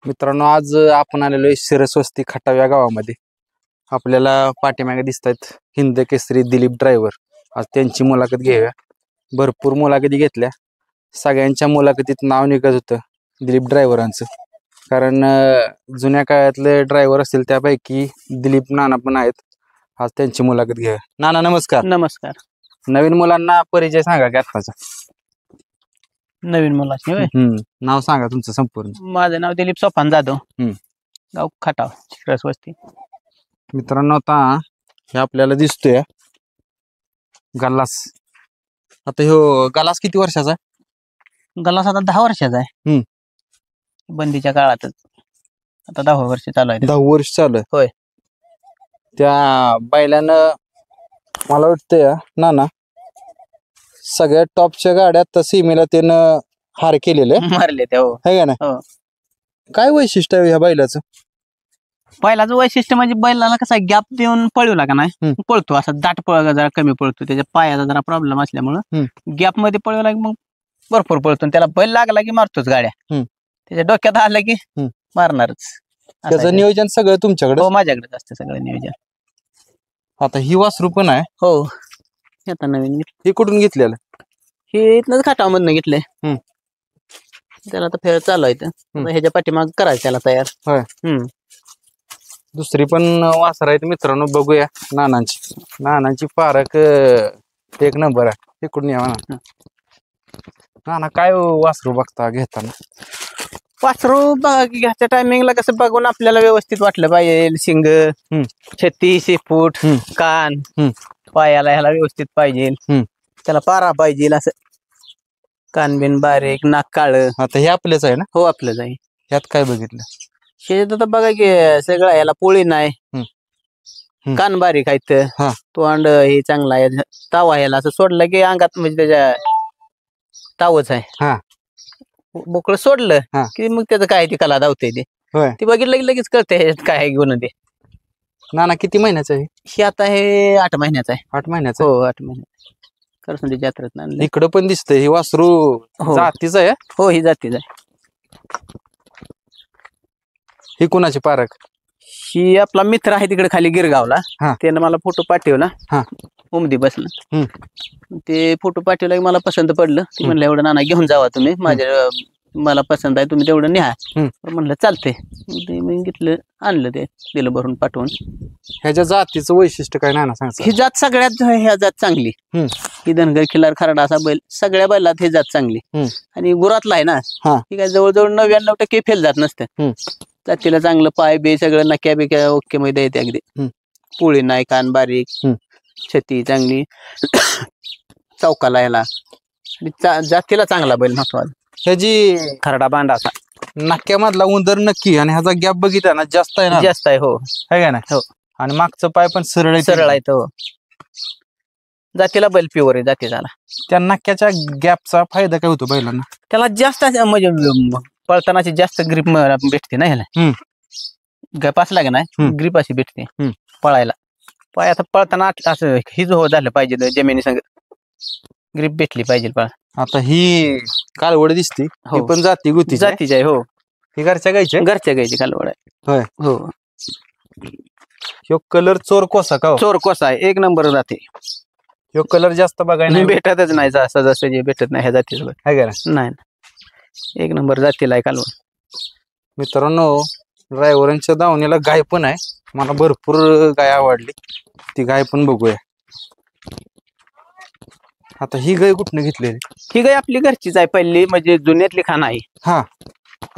मित्रांनो, आज आपण आलेलो आहे शिरस्वस्ती खटाव या गावामध्ये. आपल्याला पाठीमागे दिसत आहेत हिंद केसरी दिलीप ड्रायव्हर. आज त्यांची मुलाखत घेऊया. भरपूर मुलाखती घेतल्या, सगळ्यांच्या मुलाखतीत नाव निघत होतं दिलीप ड्रायव्हरांचं. कारण जुन्या काळातले ड्रायव्हर असतील त्यापैकी दिलीप नाना पण आहेत. आज त्यांची मुलाखत घेऊया. नाना नमस्कार. नमस्कार. नवीन मुलांना परिचय सांगा की आत्ताचा. नवीन मुलाची होय. नाव सांगा तुमचं संपूर्ण. माझं नाव दिलीप सोपान जाधव, गाव खटाव, शिरस्वस्ती. मित्रांनो, आता हे आपल्याला दिसतोय गल्लास. आता ह्यो गल्लास किती वर्षाचा आहे? गल्लास आता 10 वर्षाचा आहे. बंदीच्या काळातच आता 10 वर्ष चालू आहे. 10 वर्ष चालू आहे होय. त्या बैलानं मला वाटतंय नाना सगळ्यात टॉपच्या गाड्यात सीमेला त्यानं हार केलेले मारले ते. हो, है का ना? काय वैशिष्ट्य आहे ह्या बैलाचं? बैलाचं वैशिष्ट्य म्हणजे बैलाला कसा गॅप देऊन पळवला का नाही, पळतो असा दाट पळ जरा कमी पळतो. त्याच्या पायाचा जरा प्रॉब्लेम असल्यामुळं गॅप मध्ये पळवला की मग भरपूर पळतो. त्याला बैल लागला की मारतोच गाड्या. त्याच्या डोक्यात आलं की मारणारच. त्याचं नियोजन सगळं तुमच्याकडे? हो, माझ्याकडेच असतं सगळं नियोजन. आता ही वासरू पण आहे? हो, आता नवीन. हे कुठून घेतलेलं? हे इथनच खटाव मधनं घेतलंय. त्याला आता फेर चालू आहे. ह्याच्या पाठीमाग करायचं त्याला तयार. होय. दुसरी पण वासर आहेत मित्रांनो, बघूया. नानांची पारख एक नंबर आहे. इकडून यावा ना. नाना काय वासरू बघता घेताना? वासरू घ्यायच्या टायमिंगला कसं बघून आपल्याला व्यवस्थित वाटलं पाहिजे. शिंग, छत्ती, शेपूट, कान, पायाला ह्याला व्यवस्थित पाहिजे. त्याला पारा पाहिजे असं, कान बिन बारीक, नाक काळ. आता हे आपलेच आहे ना? हो, आपलंच आहे. ह्यात काय बघितलं? शेत आता बघा की सगळं ह्याला पोळी नाही, कान बारीक आहेत, तोंड हे चांगला आहे. तावा ह्याला असं सोडलं की अंगात म्हणजे त्याच्या तावच आहे. मोकळं सोडलं की मग त्याचं काय ती कला धावते ते बघितलं की लगेच कळते ह्याच्यात काय आहे घेऊन. ते नाना किती महिन्याचं आहे हे? आता हे 8 महिन्याचं आहे. 8 महिन्याचं? हो, 8 महिने. करसुंदी जत्रेत आणलं. इकडं पण दिसतंय हे वासरू जातीचं आहे? हो, ही जातीच आहे. ही कुणाची पारख? ही आपला मित्र आहे तिकडे खाली गिरगावला. त्यानं मला फोटो पाठवला. उमदी बसला. ते फोटो पाठवला की मला पसंत पडलं. ते म्हणलं एवढं नाना घेऊन जावा तुम्ही, मला पसंत आहे, तुम्ही तेवढं न्या. म्हणलं चालते. मी घेतलं, आणलं, ते दिलं भरून पाठवून. ह्याच्या जातीचं वैशिष्ट्य काय नाना सांग? ही जात सगळ्यात ह्या जात चांगली. ही धनगर खिलार खराडा असा बैल सगळ्या बैलात हे जात चांगली. आणि गुरातला आहे ना, ही काय जवळजवळ 99% फेल जात नसतं. जातीला चांगलं पाय बे सगळं नक्या बिक्या ओके मध्ये येते अगदी. पोळी नाही, कान बारीक, छती चांगली, चौकाला याला जातीला चांगला बैल महत्वाचा. ह्याची खरडा बांधा असा नाक्यामधला उंदर नक्की, आणि ह्याचा गॅप बघितला ना जास्त आहे ना? जास्त आहे. हो, है का ना? हो. आणि मागचं पाय पण सरळ आहे. सरळ आहे. तो जातीला बैल प्युअर आहे जातीला. त्या नाक्याच्या गॅपचा फायदा काय होतो बैलांना? त्याला जास्त म्हणजे पळतानाची जास्त ग्रीप भेटते ना ह्याला. गॅप असला की नाही ग्रीप अशी भेटते पळायला. पाय आता पळताना असं हिज हो झालं पाहिजे, जमिनी संग ग्रीप भेटली पाहिजे पळ. आता ही कालवड दिसते, ही पण जाती गुती जातीची आहे. हो, ही घरच्या गायची कालवड आहे. होय. हो. ह्यो कलर चोर कोसा का? चोर कोसा आहे, एक नंबर जाते. ह्यो कलर जास्त बघायला भेटतच नाही, असं जसं जे भेटत नाही ह्या जातीचं. आहे का नाही, एक नंबर जातीला आहे कालवड. मित्रांनो, ड्रायव्हरांच्या दावणीला गाय पण आहे. मला भरपूर गाय आवडली, ती गाय पण बघूया. आता ही गाय कुठनं घेतलेली? ही गाय आपली घरचीच आहे, पहिली म्हणजे जुन्यातली खाना आहे.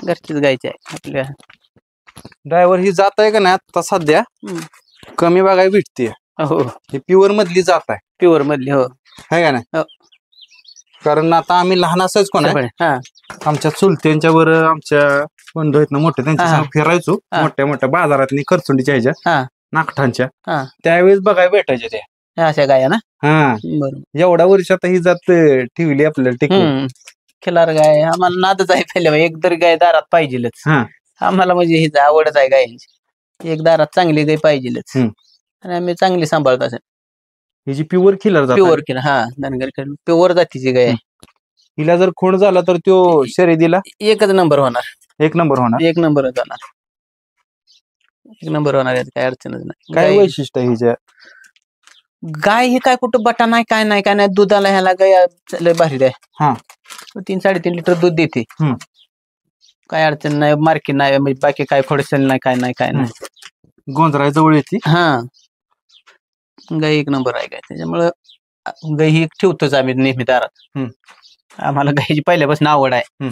घरचीच गायची आहे आपल्या. ड्रायव्हर ही जात आहे का नाही आता सध्या कमी बघायला भेटते. हो, ही प्युअर मधली जात आहे. प्युअर मधली. हो, है का नाही? कारण आता आम्ही लहान असायच कोण आमच्या चुलत्यांच्या वर आमच्या बंधू आहेत ना मोठे, त्यांच्या फिरायचो मोठ्या मोठ्या बाजारातली करचुंडीच्या ह्याच्या नागठांच्या. त्यावेळेस बघायला भेटायचे ते अशा गाया ना. बरोबर. एवढ्या वर्षात ही जात ठेवली आपल्याला टिकून. खिलार गाय आम्हाला नादच आहे. पहिले एक तरी गाय दारात पाहिजेलच आम्हाला, म्हणजे ही आवडच आहे गायची. एक दारात चांगली गाय पाहिजेलच, आणि आम्ही चांगली सांभाळत असेल. हिची प्युअर खिलार प्युअर खिलार. धनगर खिलार प्युअर जातीची गाय. हिला जर खूण झाला तर तो शर्यतीला एकच नंबर होणार. एक नंबर होणार. एक नंबर जाणार, एक नंबर होणार, यात काय अडचणच नाही. काय वैशिष्ट्य ही जे गाय हे काय कुठं बटा नाही, काय नाही काय नाही, दुधाला ह्याला गाय लय भारी आहे. हा 3-3.5 लिटर दूध देते. काय अडचण नाही, मार्की नाही, म्हणजे बाकी काय खोडसेल नाही, काय नाही काय नाही. गोंधळा जवळ येते. हा गाय एक नंबर आहे काय, त्याच्यामुळं गाय ही ठेवतोच आम्ही नेहमी दारात. आम्हाला गायची पहिल्यापासून आवड आहे.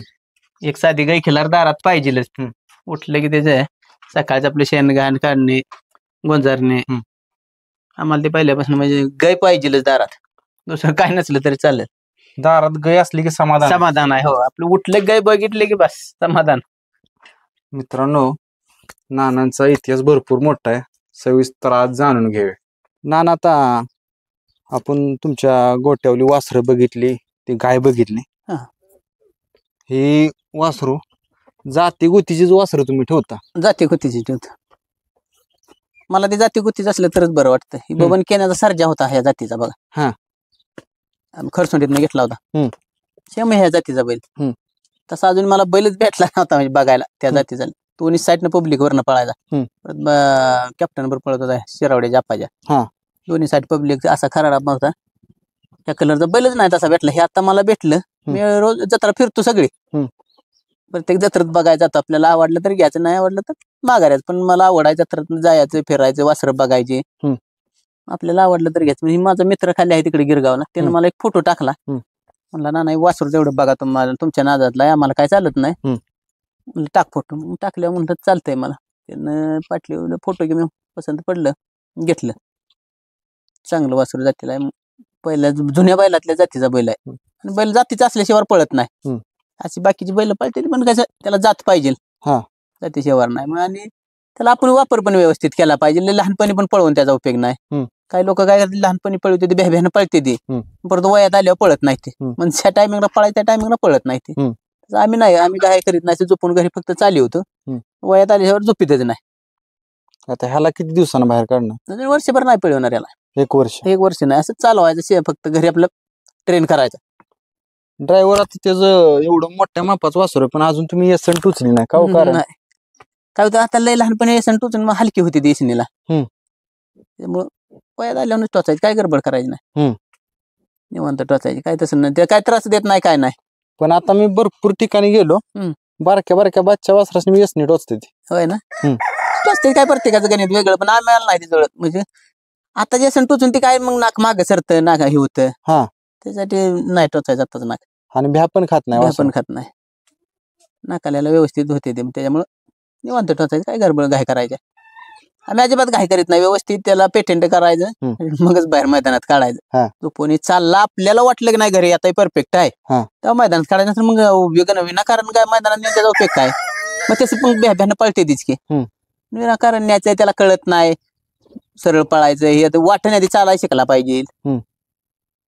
एक साधी गाय खिलार दारात पाहिजेलच. उठलं की त्याचं सकाळचं आपलं शेणघाण काढणे, गोंजारणे, आम्हाला ते पहिल्यापासून म्हणजे गाय पाहिजेलच दारात. दुसरं काय नसलं तरी चालेल, दारात गाय असली की समाधान आहे. हो, आपलं उठलं गाय बघितले की बस समाधान. मित्रांनो, नानांचा इतिहास भरपूर मोठा आहे, सविस्तर आज जाणून घेऊया. नाना, आता आपण तुमच्या गोट्यावली वासरं बघितली, ती गाय बघितली. ही वासरू जाती गुतीचीच वासरं तुम्ही ठेवता? जाती गुतीची ठेवतो. मला ते जाती गुतीच असलं तरच बरं वाटतं. ही बबन केण्याचा सर्जा होता ह्या जातीचा बघा. आम्ही खरसुंडीतनं घेतला होता. सेम ह्या जातीचा बैल. तसा अजून मला बैलच भेटला नव्हता म्हणजे बघायला त्या जातीचा. दोन्ही साईडनं पब्लिक वरनं पळायचा. कॅप्टन वर पळत होता शिरावड्याच्या आप्पाच्या. दोन्ही साईड पब्लिक असा खराडा होता. त्या कलरचा बैलच नाही तसा भेटला. हे आता मला भेटलं. मी रोज जत्रा फिरतो सगळी, प्रत्येक जत्रेत बघायचं जातो. आपल्याला आवडलं तर घ्यायचं, नाही आवडलं तर माघारायचं. पण मला आवडायचं जत्रेत जायचं, फिरायचं, वासरं बघायचे. आपल्याला आवडलं तर घ्यायचं. म्हणजे माझा मित्र खाली आहे तिकडे गिरगावला, त्यानं मला एक फोटो टाकला. म्हणला ना, नाही वासरू तेवढं बघा, तुम्हाला तुमच्या नादातला आहे, आम्हाला काय चालत नाही. टाक फोटो. टाकल्यावर म्हणतात चालतंय मला. त्यानं पाटलीवर फोटो घेऊन पसंत पडलं, घेतलं. चांगलं वासरू जातीला आहे, पहिल्या जुन्या बैलातल्या जातीचा बैल आहे. आणि बैल जातीचा असल्याशिवाय पळत नाही. अशी बाकीची बैल पळते, पण कसं त्याला जात पाहिजे, जातीशिवाय नाही. मग आणि त्याला आपण वापर पण व्यवस्थित केला पाहिजे. लहानपणी पण पळवून त्याचा उपयोग नाही. काही लोक काय करतात, लहानपणी पळवते ती भ्याभ्यानं पळते ती, परत वयात आल्यावर पळत नाही ते. मग त्या टायमिंगला पळायच्या त्या टायमिंगला पळत नाही ते. आम्ही नाही, आम्ही काय करीत नाही, झोपून घरी फक्त चाली होतो. वयात आल्यावर झोपीतच नाही. आता ह्याला किती दिवसांना बाहेर काढणार? वर्षभर नाही पळवणार याला. 1 वर्ष? 1 वर्ष नाही, असं चालवायचं, फक्त घरी आपलं ट्रेन करायचं. ड्रायव्हर आता त्याचं एवढं मोठ्या मापाचं वासरू पण अजून तुम्ही एसन टुचली नाही का? नाही, काय होतं आता लय लहानपणी एसन टोचून मग हलकी होती ती एसनीला. त्यामुळं वयात आल्यावर टोचायची, काय गडबड करायची नाही, निवांत टोचायची, काय तसं नाही. ते काय त्रास देत नाही, काय नाही. पण आता मी भरपूर ठिकाणी गेलो, बारक्या बारक्या बादच्या वासरास मी एसनी टोचते ती. होय ना, टोचते. काय प्रत्येकाचं गणित वेगळं, पण आम्हाला नाही ते जवळ. म्हणजे आता जे एसन टोचून ती काय मग नाक मागं सरतं, नाक हे होतं, त्यासाठी नाही टोचायचं आताच नाक. आणि भ्या पण खात नाही, भ्या पण खात नाही, नाकाल्याला व्यवस्थित होते ते. त्याच्यामुळं निवांत टोचायचं, काय गडबड घाई करायच्या. आम्ही अजिबात घाई करीत नाही, व्यवस्थित त्याला पेटेंट करायचं, मगच बाहेर मैदानात काढायचं. तो कोणी चालला, आपल्याला वाटलं की नाही घरी आता परफेक्ट आहे, तेव्हा मैदानात काढायचं. नंतर मग विनाकारण काय मैदानात त्याचा उपयोग काय. मग तसं पण भ्याभ्यानं पळते तिचकी, विनाकारण न्यायचंय, त्याला कळत नाही, सरळ पळायचं. हे वाटण आधी चालायला शिकला पाहिजे,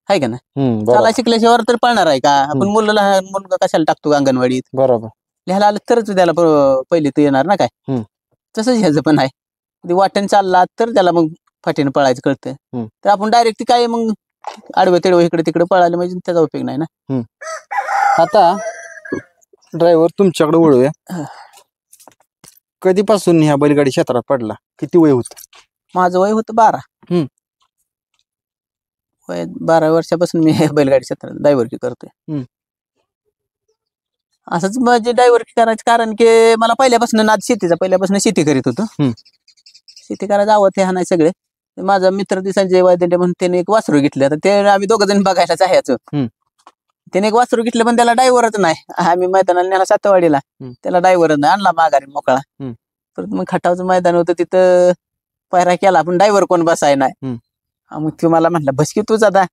आहे का ना. चालायला शिकल्याशिवाय तर पळणार आहे का आपण? मुलगा कशाला टाकतो अंगणवाडीत? बरोबर, लिहायला आलं तरच त्याला पहिली तर येणार ना काय. तसंच ह्याचं पण आहे, वाटण चालला तर त्याला मग फाटीनं पळायचं कळतं. तर आपण डायरेक्ट काय मग आडवं तेडवं इकडे तिकडे पळायला म्हणजे त्याचा उपयोग नाही ना. आता ड्रायव्हर तुमच्याकडे वळूया, कधीपासून ह्या बैलगाडी क्षेत्रात पडला? किती वय होत? माझं वय होतं 12. वय 12 वर्षापासून मी बैलगाडी क्षेत्रात ड्रायव्हरकी करतोय. असंच म्हणजे ड्रायव्हरकी करायचं कारण की मला पहिल्यापासून नाद शेतीचा, पहिल्यापासून शेती करीत होतो. शेती करायचं आवडत हे नाही सगळे. माझा मित्र ते संजय वायदंडे म्हणून त्याने एक वासरू घेतलं, तर ते आम्ही 2 जण बघायलाच यायचो. त्याने एक वासरू घेतलं, पण त्याला ड्रायव्हरच नाही. आम्ही मैदानाला नेला सातवाडीला, त्याला ड्रायव्हरच नाही, आणला माघारी मोकळा. परत मग खटावचं मैदान होतं, तिथं पायरा केला, पण ड्रायव्हर कोण बसाय नाही. मग तो मला म्हटलं बस की तूच आता.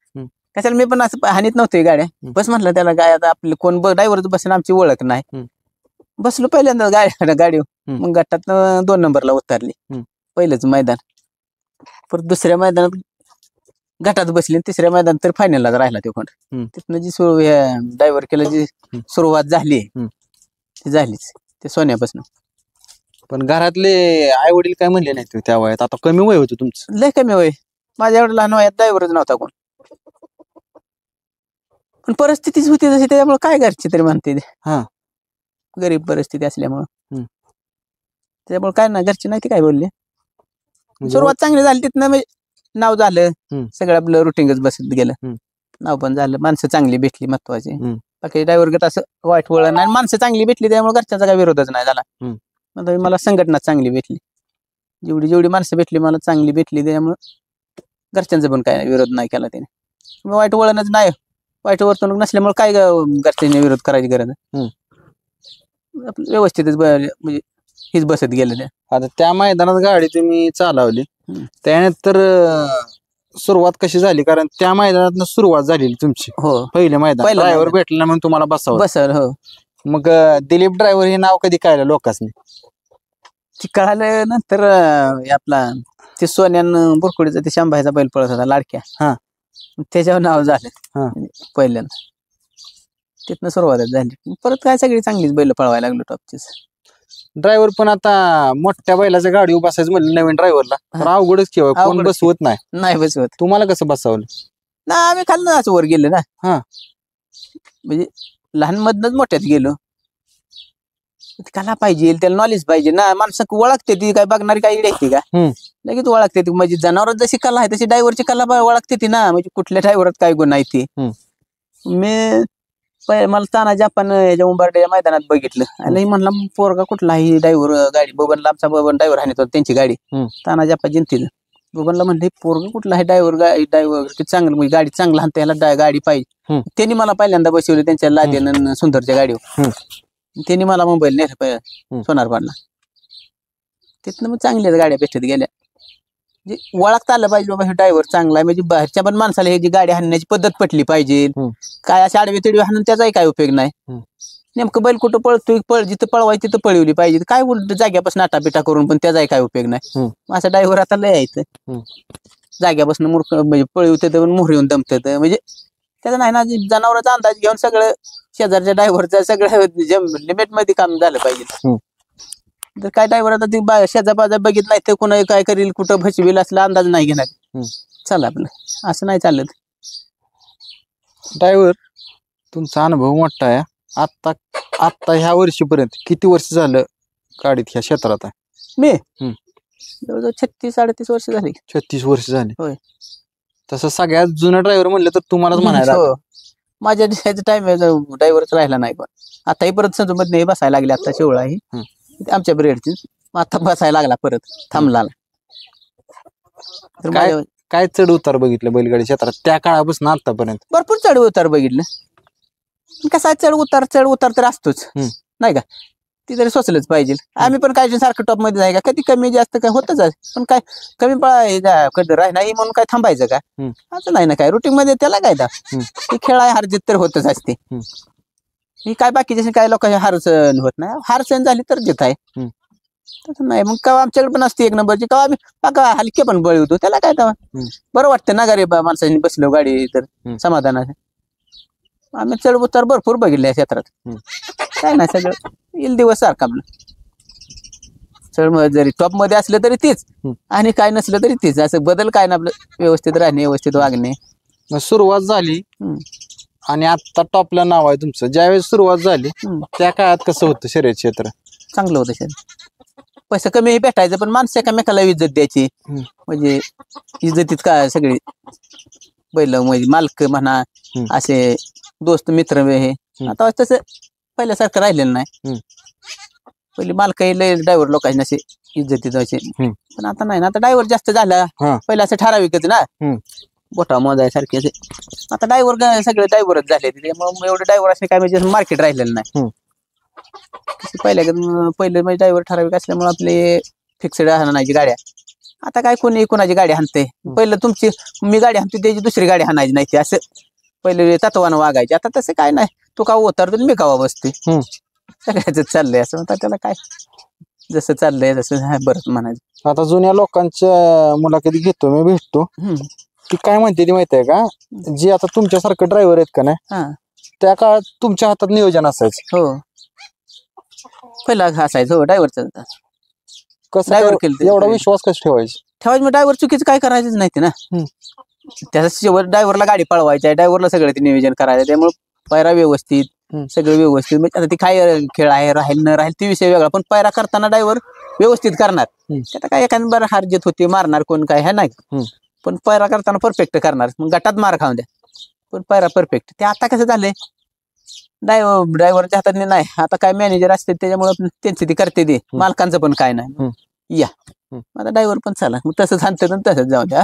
कशाला, मी पण असं हानीत नव्हती गाड्या, बस म्हटलं त्याला. काय आता आपलं कोण ड्रायव्हरच बसेन, आमची ओळख नाही. बसलो पहिल्यांदा गाडी. मग गटात 2 नंबरला उतरली, पहिलंच मैदान. परत दुसऱ्या मैदानात गटात बसली, 3ऱ्या मैदानात तर फायनलला राहिला तो कोण. तिथनं जी ड्रायव्हर केला जी सुरुवात झाली ती झालीच ते सोन्यापासून. पण घरातले आई वडील काय म्हणले नाही त्या वयात? आता कमी वय होतं तुमचं? लय कमी वय, माझ्या एवढं लहान वयात ड्रायव्हरच नव्हता कोण. पण परिस्थितीच होती तशी, त्याच्यामुळे काय घरची तरी म्हणते. गरीब परिस्थिती असल्यामुळं हम्म. त्यामुळे काय ना घरचे नाही ते काय बोलले. म्हणजे सुरुवात चांगली झाली तिथनं म्हणजे नाव झालं. हम्म. सगळं आपलं रुटीनच बसत गेलं. हम्म. नाव पण झालं. माणसं चांगली भेटली महत्वाची. हम्म. बाकी ड्रायव्हर गत असं वाईट वळण नाही. माणसं चांगली भेटली त्यामुळे घरच्यांचा काही विरोधच नाही झाला. हम्म. आता मला संघटना चांगली भेटली. जेवढी जेवढी माणसं भेटली मला चांगली भेटली त्यामुळे घरच्यांचा पण काय विरोध नाही केला त्याने. वाईट वळणच नाही. वाईट वर्तणूक नसल्यामुळे काय घरच्यांनी विरोध करायची गरज आहे. आपलं व्यवस्थितच म्हणजे हीच बसत गेलेलं. आता त्या मैदानात गाडी तुम्ही चालवली हम्म. त्यानंतर सुरुवात कशी झाली? कारण त्या मैदानात सुरुवात झालेली तुमची. हो पहिले मैदान पहिलं ड्रायव्हर मैदान. भेटला म्हणून तुम्हाला बसावं. बसल हो. मग दिलीप ड्रायव्हर हे नाव कधी कळलं लोकांनी? ती कळालं नंतर आपला ते सोन्यान बुरकुडीचा ते शांभाईचा बैल पळत होता लाडक्या. हा. त्याच्यावर नाव झालं. हा. पहिल्यांदा तिथनं सुरुवातच झाली. परत काय सगळी चांगलीच बैल पळवायला लागलो टॉपचीच. ड्रायव्हर पण आता मोठ्या बैलाच्या गाडी बसायचं म्हणलं नवीन ड्रायव्हरला तर अवघडच किंवा कोण अवघडच. बसवत नाही. नाही बसवत तुम्हाला कसं बसवलं? ना. आम्ही खाल्लं असं वर गेलो ना. हा. म्हणजे लहान मधनच मोठ्यात गेलो. कला पाहिजे त्याला नॉलेज पाहिजे ना. माणसं ओळखते ती काय बघणारी काही येते का? लगेच ओळखते ती. म्हणजे जनावर जशी कला आहे तशी ड्रायव्हरची कला ओळखते ती ना. म्हणजे कुठल्या ड्रायव्हरात काय गुण आहे ती. मी मला तानाजी आपण याच्या उंबरड्याच्या मैदानात बघितलं आणि म्हणला पोरगा कुठला ही ड्रायव्हर गाडी बबनला आमचा बबन ड्रायव्हर आहे त्यांची गाडी तानाजी आपण जिंकतील. बबनला म्हणले पोरगा कुठला आहे ड्रायव्हर चांगलं म्हणजे गाडी चांगला हाणते याला गाडी पाहिजे. त्यांनी मला पहिल्यांदा बसवले त्यांच्या लादेन सुंदरच्या गाडीवर. त्यांनी मला मुंबईला नेलं सोनारपाडला. तिथनं मग चांगल्याच गाड्या भेटत गेल्या. म्हणजे ओळखता आलं पाहिजे बाबा हे ड्रायव्हर चांगला आहे. म्हणजे बाहेरच्या पण माणसाला हे जी गाडी हाणण्याची पद्धत पटली पाहिजे. काय अशा आडवी तिडवी हाणून त्याचाही काय उपयोग नाही. नेमकं बैल कुठं पळतोय जिथं पळवायची तिथं पळवली पाहिजे. काय उलट जाग्यापासून आटापिटा करून पण त्याचाही काय उपयोग नाही. असं ड्रायव्हर आता लय यायचं जाग्यापासून मूर्ख म्हणजे पळवते पण मोहर येऊन दमत. म्हणजे त्याचा नाही ना जनावरांचा अंदाज घेऊन सगळं शेजारच्या ड्रायव्हरचं सगळं लिमिट मध्ये काम झालं पाहिजे. तर काय ड्रायव्हर आता ती शेजा बाजा बघित नाही ते कोणा काय करील कुठं फसविल असला अंदाज नाही घेणार. चला आपलं असं नाही चालत. ड्रायव्हर तुमचा अनुभव मोठा आहे. आता ह्या वर्षीपर्यंत किती वर्ष झालं गाडीत ह्या क्षेत्रात आहे? मी जवळजवळ 36-38 वर्ष झाली. 36 वर्ष झाली. होय. तसं सगळ्यात जुनं ड्रायव्हर म्हणलं तर तुम्हालाच म्हणायला. माझ्या टाइम ड्रायव्हरच राहिला नाही. पण आताही परत संजूमध्ये नाही बसायला लागले. आता शेवळा ही आमच्या ब्रेडची आता बसायला लागला परत थांबला. तर काय चढ उतार बघितलं बैलगाडी क्षेत्रात त्या काळापासून आतापर्यंत? भरपूर चढ उतार बघितलं. कसा चढ उतार तर असतोच नाही का. ती तरी सोचलंच पाहिजे. आम्ही पण काय सारखं टॉप मध्ये जाय का कधी कमी जास्त काय होतच आहे. पण काय कमी कधी नाही म्हणून काय थांबायचं का? असं नाही ना. काय रुटीन मध्ये त्याला काय ती खेळ आहे हारजीत तर होतच असते. ही काय बाकीच्या काय लोकांची हारसण होत नाही. हारसण झाली तर जित आहे. तसं नाही. मग केव्हा आमच्याकडे पण असते एक नंबरची केव्हा आम्ही बघा हलके पण बळी होतो त्याला काय तेव्हा बरं वाटतं ना गरीब माणसांनी बसलो गाडी तर समाधान. आम्ही चढ उतार भरपूर बघितले या क्षेत्रात. काय नाही सगळं येईल दिवस सारखं आपलं. चढ जरी टॉप मध्ये असलं तरी तीच आणि काय नसलं तरी तीच. असं बदल काय ना आपलं व्यवस्थित राहणे व्यवस्थित वागणे. सुरुवात झाली आणि आता टॉपला नाव आहे तुमचं. ज्यावेळेस सुरुवात झाली त्या काळात कसं होतं शर्यत क्षेत्र? चांगलं होतं शर्यत. पैसा कमी भेटायचं पण माणसं एकामेकाला इज्जत द्यायची. म्हणजे इज्जतीत काय सगळी बैल म्हणजे मालक म्हणा असे दोस्त मित्र हे. आता तसं पहिल्यासारखं राहिलेलं नाही. पहिले मालकही लय ड्रायव्हर लोकांची असे इज्जतीत व्हायचे. पण आता नाही ना. आता ड्रायव्हर जास्त झाला. पहिला असं ठराविकच ना बोटा मोजायसारखे. आता ड्रायव्हर सगळे ड्रायव्हरच झाले. त्यामुळे एवढे ड्रायव्हर असले काय म्हणजे मार्केट राहिलेलं नाही. पहिले म्हणजे ड्रायव्हर ठराविक असल्यामुळे आपले फिक्स्ड हाणायची गाड्या. आता काय कोणी कोणाची गाडी हाणते. पहिलं तुमची मी गाडी हाणते त्याची दुसरी गाडी हाणायची नाही ते असं पहिले तत्वानं वागायचे. आता तसं काय नाही. तू का उतरतो मी कावा बसते सगळ्याच चाललंय असं. आता त्याला काय जसं चाललंय तसं बरं म्हणायचं. आता जुन्या लोकांच्या मुलाखती घेतो मी भेटतो ती काय म्हणते ती माहिती आहे का? जे आता तुमच्यासारखं ड्रायव्हर आहेत का नाही त्या काळात तुमच्या हातात नियोजन असायचं. हो पहिला असायचं. हो ड्रायव्हरचं कसं एवढा विश्वास कसं ठेवायचं मग ड्रायव्हर चुकीचं काय करायचंच नाही ते ना. त्याचा शेवट ड्रायव्हरला गाडी पळवायची आहे. ड्रायव्हरला सगळं ते नियोजन करायचं. त्यामुळे पायरा व्यवस्थित सगळं व्यवस्थित. म्हणजे आता ती काय खेळ आहे, राहील न राहील ती विषय वेगळा, पण पायरा करताना ड्रायव्हर व्यवस्थित करणार. आता काय एखादी बरं हार जीत होती, मारणार कोण काय है नाही, पण पायरा करताना परफेक्ट करणार. मग गटात मार खाऊन द्या, पण पायरा परफेक्ट. ते आता कसं झालंय, ड्रायव्हरच्या हातात नाही. आता काय मॅनेजर असते त्याच्यामुळे त्यांची ती करते ते, मालकांचं पण काय नाही. या आता ड्रायव्हर पण चला मग तसंच आणतं तसंच जाऊ द्या.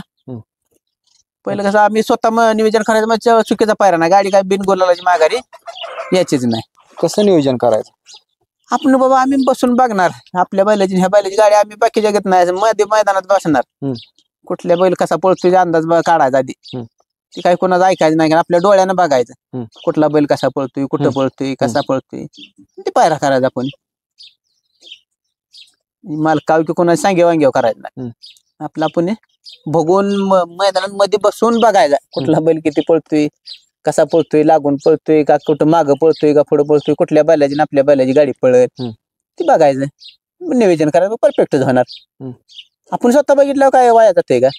पहिलं कसं आम्ही स्वतः नियोजन करायचं, मग चुकीचा पायरा नाही, गाडी काय बिन गोलाची माघारी याचीच नाही. कसं नियोजन करायचं आपण बाबा आम्ही बसून बघणार आपल्या बैलाची, ह्या बैलाची गाडी आम्ही बाकीच्या घेत नाही, मध्ये मैदानात बसणार. कुठल्या बैल कसा पळतोय अंदाज काढायचा आधी, ती काही कोणाचं ऐकायचं नाही, आपल्या डोळ्यानं बघायचं कुठला बैल कसा पळतोय, कुठं पळतोय, कसा पळतोय, ते पायरा करायचा. आपण मालकाव की कोणाला सांगे वांगेव करायचं नाही, आपला आपण बघून मैदानात मध्ये बसून बघायचा कुठला बैल किती पळतोय, कसा पळतोय, लागून पळतोय का, कुठं मागं पळतोय का पुढे पळतोय, कुठल्या बैलाची आपल्या बैलाची गाडी पळत ती बघायचं, नियोजन करायचं, परफेक्ट होणार. आपण स्वतः बघितल्यावर काय वाया जाते का,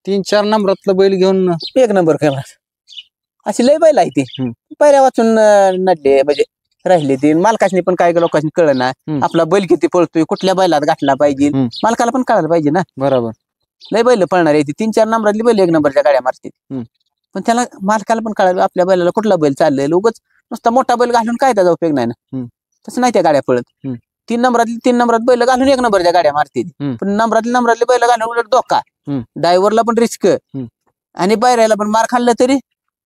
3-4 नंबरातलं बैल घेऊन 1 नंबर करणार. अशी लय बैल आहे ती पायऱ्या वाचून नडले म्हणजे राहिली. ती मालकाशी पण काय लोकांनी कळलं ना, आपला बैल किती पळतोय, कुठल्या बैलात गाठला पाहिजे, मालकाला पण कळायला पाहिजे ना. बरोबर, लय बैल पळणार आहे ती, 3-4 नंबरातली बैल 1 नंबरच्या गाड्या मारते, पण त्याला मालकाला पण कळालं आपल्या बैलाला कुठला बैल चाललंय. उगाच नुसता मोठा बैल घालून काय त्याचा उपयोग नाही ना, तसं नाही त्या गाड्या पळत. 3 नंबरात बैल घालून 1 नंबरच्या गाड्या मारते, पण नंबरातली बैल घालून उलट धोका, ड्रायव्हरला पण रिस्क आणि बैरायला पण. मार खाल्लं तरी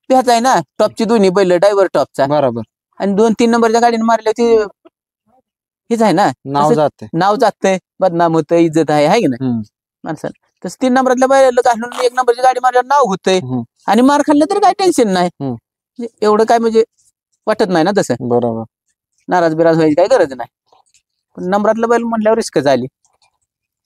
भ्याच आहे ना, टॉपची दोन्ही बैल, ड्रायव्हर टॉपचा बरोबर, आणि 2-3 नंबरच्या गाडीने मारले ती हेच आहे ना, नाव जातंय, बदनाम होतंय, इज्जत आहे की नाही माणसाला. तसं 3 नंबरातल्या बैल घालून 1 नंबरची गाडी मारल्यावर नाव होतंय आणि मार खाल्लं तरी काय टेन्शन नाही, एवढं काय म्हणजे वाटत नाही ना तसं. बरोबर, नाराज बिराज व्हायची काही गरज नाही. पण नंबरातलं बैल म्हटल्यावर रिस्क झाली.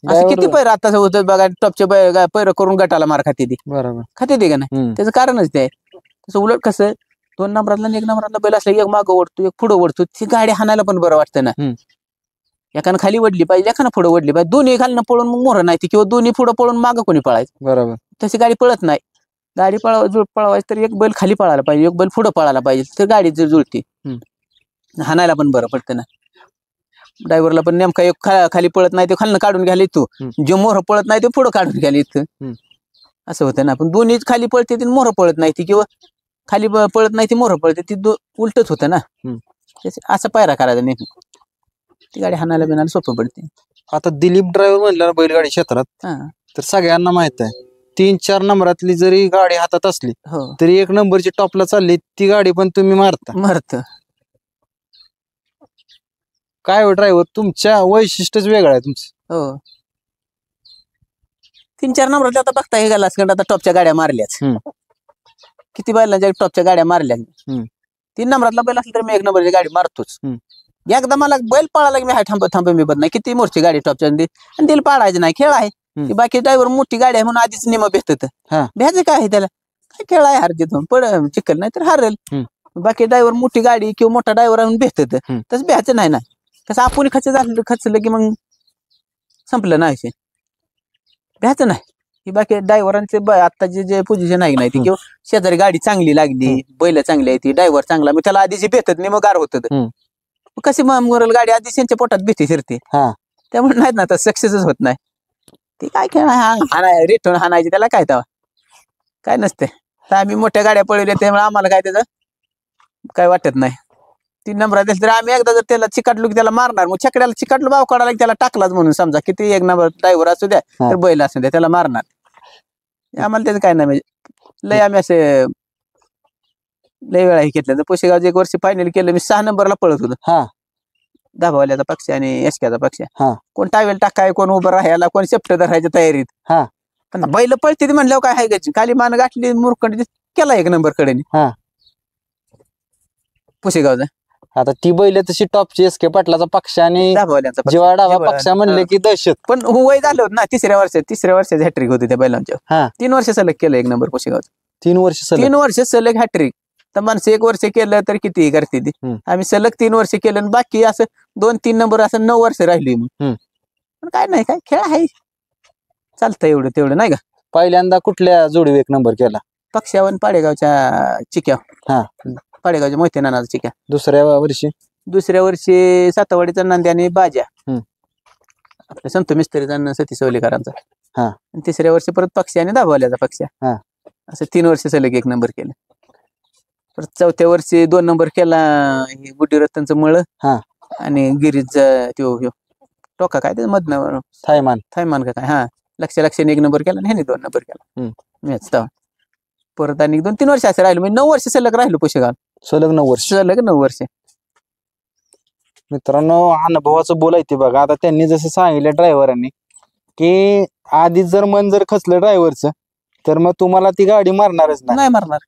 असं किती पैर आता होतं बघा, टॉपचे पैर करून गटाला मार खाते ती, बरोबर खाते ते का नाही, त्याचं कारणच ते आहे. तसं उलट कसं 2 नंबरातला आणि 1 नंबरातला बैल असला, एक मागं ओढतो एक पुढं ओढतो, ती गाडी हाणायला पण बरं वाटतं ना. एकानं खाली वडली पाहिजे, एकानं पुढं ओढली पाहिजे, दोन्ही घालणं पळून मग मोहर नाही, किंवा दोन्ही पुढं पळून मागं कोणी पळायचं. बरोबर, तशी गाडी पळत नाही. गाडी पळवायची तर एक बैल खाली पळायला पाहिजे, एक बैल पुढं पळायला पाहिजे, तर गाडी जर जुळते हाणायला पण बरं पडतं ना. ड्रायव्हरला पण नेमका एक खाली पळत नाही ते खालनं काढून घ्यायला येतो, जे मोहर पळत नाही ते पुढं काढून घ्यायला येतं, असं होतं ना. पण दोन्ही खाली पळते ती मोहर पळत नाही ती, किंवा खाली पळत नाही ती मोहर पळते ती, उलटच होतं ना. असं पायरा करायचा नेहमी, ती गाडी हाणायला बिनायला सोपं पडते. आता दिलीप ड्रायव्हर म्हणल्यावर बैलगाडी क्षेत्रात तर सगळ्यांना माहित आहे, 3-4 नंबरातली जरी गाडी हातात असली तरी 1 नंबरची टॉपला चालली ती गाडी पण तुम्ही मारत. काय हो ड्रायव्हर, तुमच्या वैशिष्ट्यच वेगळं आहे तुमचं. हो, 3-4 नंबरातले आता बघता हे गेला आता टॉपच्या गाड्या मारल्याच, किती बैलांच्या टॉपच्या गाड्या मारल्या. 3 नंबरातला बैल असला तर मी 1 नंबरची गाडी मारतोच. एकदा मला बैल पळाला की मी हाय थांब मी बद नाही, किती मोठी गाडी टॉपच्या आणि तिला पाडायचं नाही, खेळ आहे. बाकी ड्रायव्हर मोठी गाडी आहे म्हणून आधीच निम भेटत, भ्याचं काय आहे त्याला, काय खेळ आहे, हार जिथून पड चिकल नाही तर हारेल. बाकी ड्रायव्हर मोठी गाडी किंवा मोठा ड्रायव्हर म्हणून भेटत, तसं भ्याचं नाही ना. कसं आपण खचलं की मग संपलं ना विषय, भ्याचं नाही. ही बाकी ड्रायव्हरांचे आत्ताचे जे पोझिशन आहे नाही ती, किंवा शेजारी गाडी चांगली लागली, बैल चांगली आहे ती, ड्रायव्हर चांगला, मग त्याला आधीच भेटत नाही, मग गार होत. कशी मोरल गाडी आधीच त्यांच्या पोटात भीती शिरते, त्यामुळे नाहीत ना, तर सक्सेसच होत नाही. ती काय खेळ रिटर्न हाणायची, त्याला काय तेव्हा काय नसते. तर आम्ही मोठ्या गाड्या पळवल्या त्यामुळे आम्हाला काय त्याचं काय वाटत नाही. 3 नंबरात तर आम्ही एकदा जर त्याला चिकाटलो की त्याला मारणार, मग छकड्याला चिकाटलो भाव काढायला त्याला टाकलाच म्हणून समजा, किती 1 नंबर ड्रायव्हर असू द्या तर बैल असू द्या त्याला मारणार. आम्हाला त्याचं काय नाही, म्हणजे लय आम्ही असे लय वेळा हे घेतलं. तर पुशेगावचं 1 वर्ष फायनल केलं मी, 6 नंबरला पळत होतो, दाभावाल्याचा पक्ष आणि एसक्याचा पक्ष. कोण टावेल टाकाय, कोण उभं राहायला, कोण शेपट धरायच्या तयारीत. पण बैल पळते म्हणल्यावर काय आहे, खाली मान गाठली मुरकंड केला 1 नंबर कडे पुशेगावचा. आता ती बैल तशी टॉपची एसके पाटलाचा पक्ष आणि जेव्हा डावा पक्ष म्हणले की दहशत. पण वय झालं होतं ना, 3ऱ्या वर्षाची हॅट्रिक होती त्या बैलांच्या. 3 वर्ष सलग केलं 1 नंबर पुशेगावचं. 3 वर्ष सलग हॅट्रिक. तर माणसं 1 वर्ष केलं तर किती करते ती, आम्ही सलग 3 वर्ष केलं, बाकी असं 2-3 नंबर असं 9 वर्ष राहिली. मग पण काय नाही, काय खेळ आहे, चालतं एवढं तेवढं नाही का. पहिल्यांदा कुठल्या जोडीव 1 नंबर केला? पक्षावन पाडेगावच्या चिक्या. पाडेगावच्या मोहिते नानाचा चिक्या. दुसऱ्या वर्षी दुसऱ्या वर्षी सातवाडीचा नांदी आणि बाजा, आपल्या संत मिस्त्रीचा आणि सतीश सवलेकरांचा. आणि तिसऱ्या वर्षी परत पक्षी आणि दाभावल्याचा पक्षी. असं 3 वर्ष सलग 1 नंबर केलं. परत चौथ्या वर्षी 2 नंबर केला गुड्डी रत्नचं मळ आणि गिरीजचा त्यो टोका काय ते मधनं थायमान का काय लक्षाने 1 नंबर केला आणि ह्याने 2 नंबर केला मॅच तेव्हा. परत आणि 2-3 वर्ष असं राहिलो, म्हणजे 9 वर्ष सलग राहिलो पुशेगाव. सलग 9 वर्ष. मित्रांनो अनुभवाचं बोलायचे बघा. आता त्यांनी जसं सांगितलं ड्रायव्हरांनी की आधी जर मन जर खचलं ड्रायव्हरचं तर मग तुम्हाला ती गाडी मारणारच नाही मारणार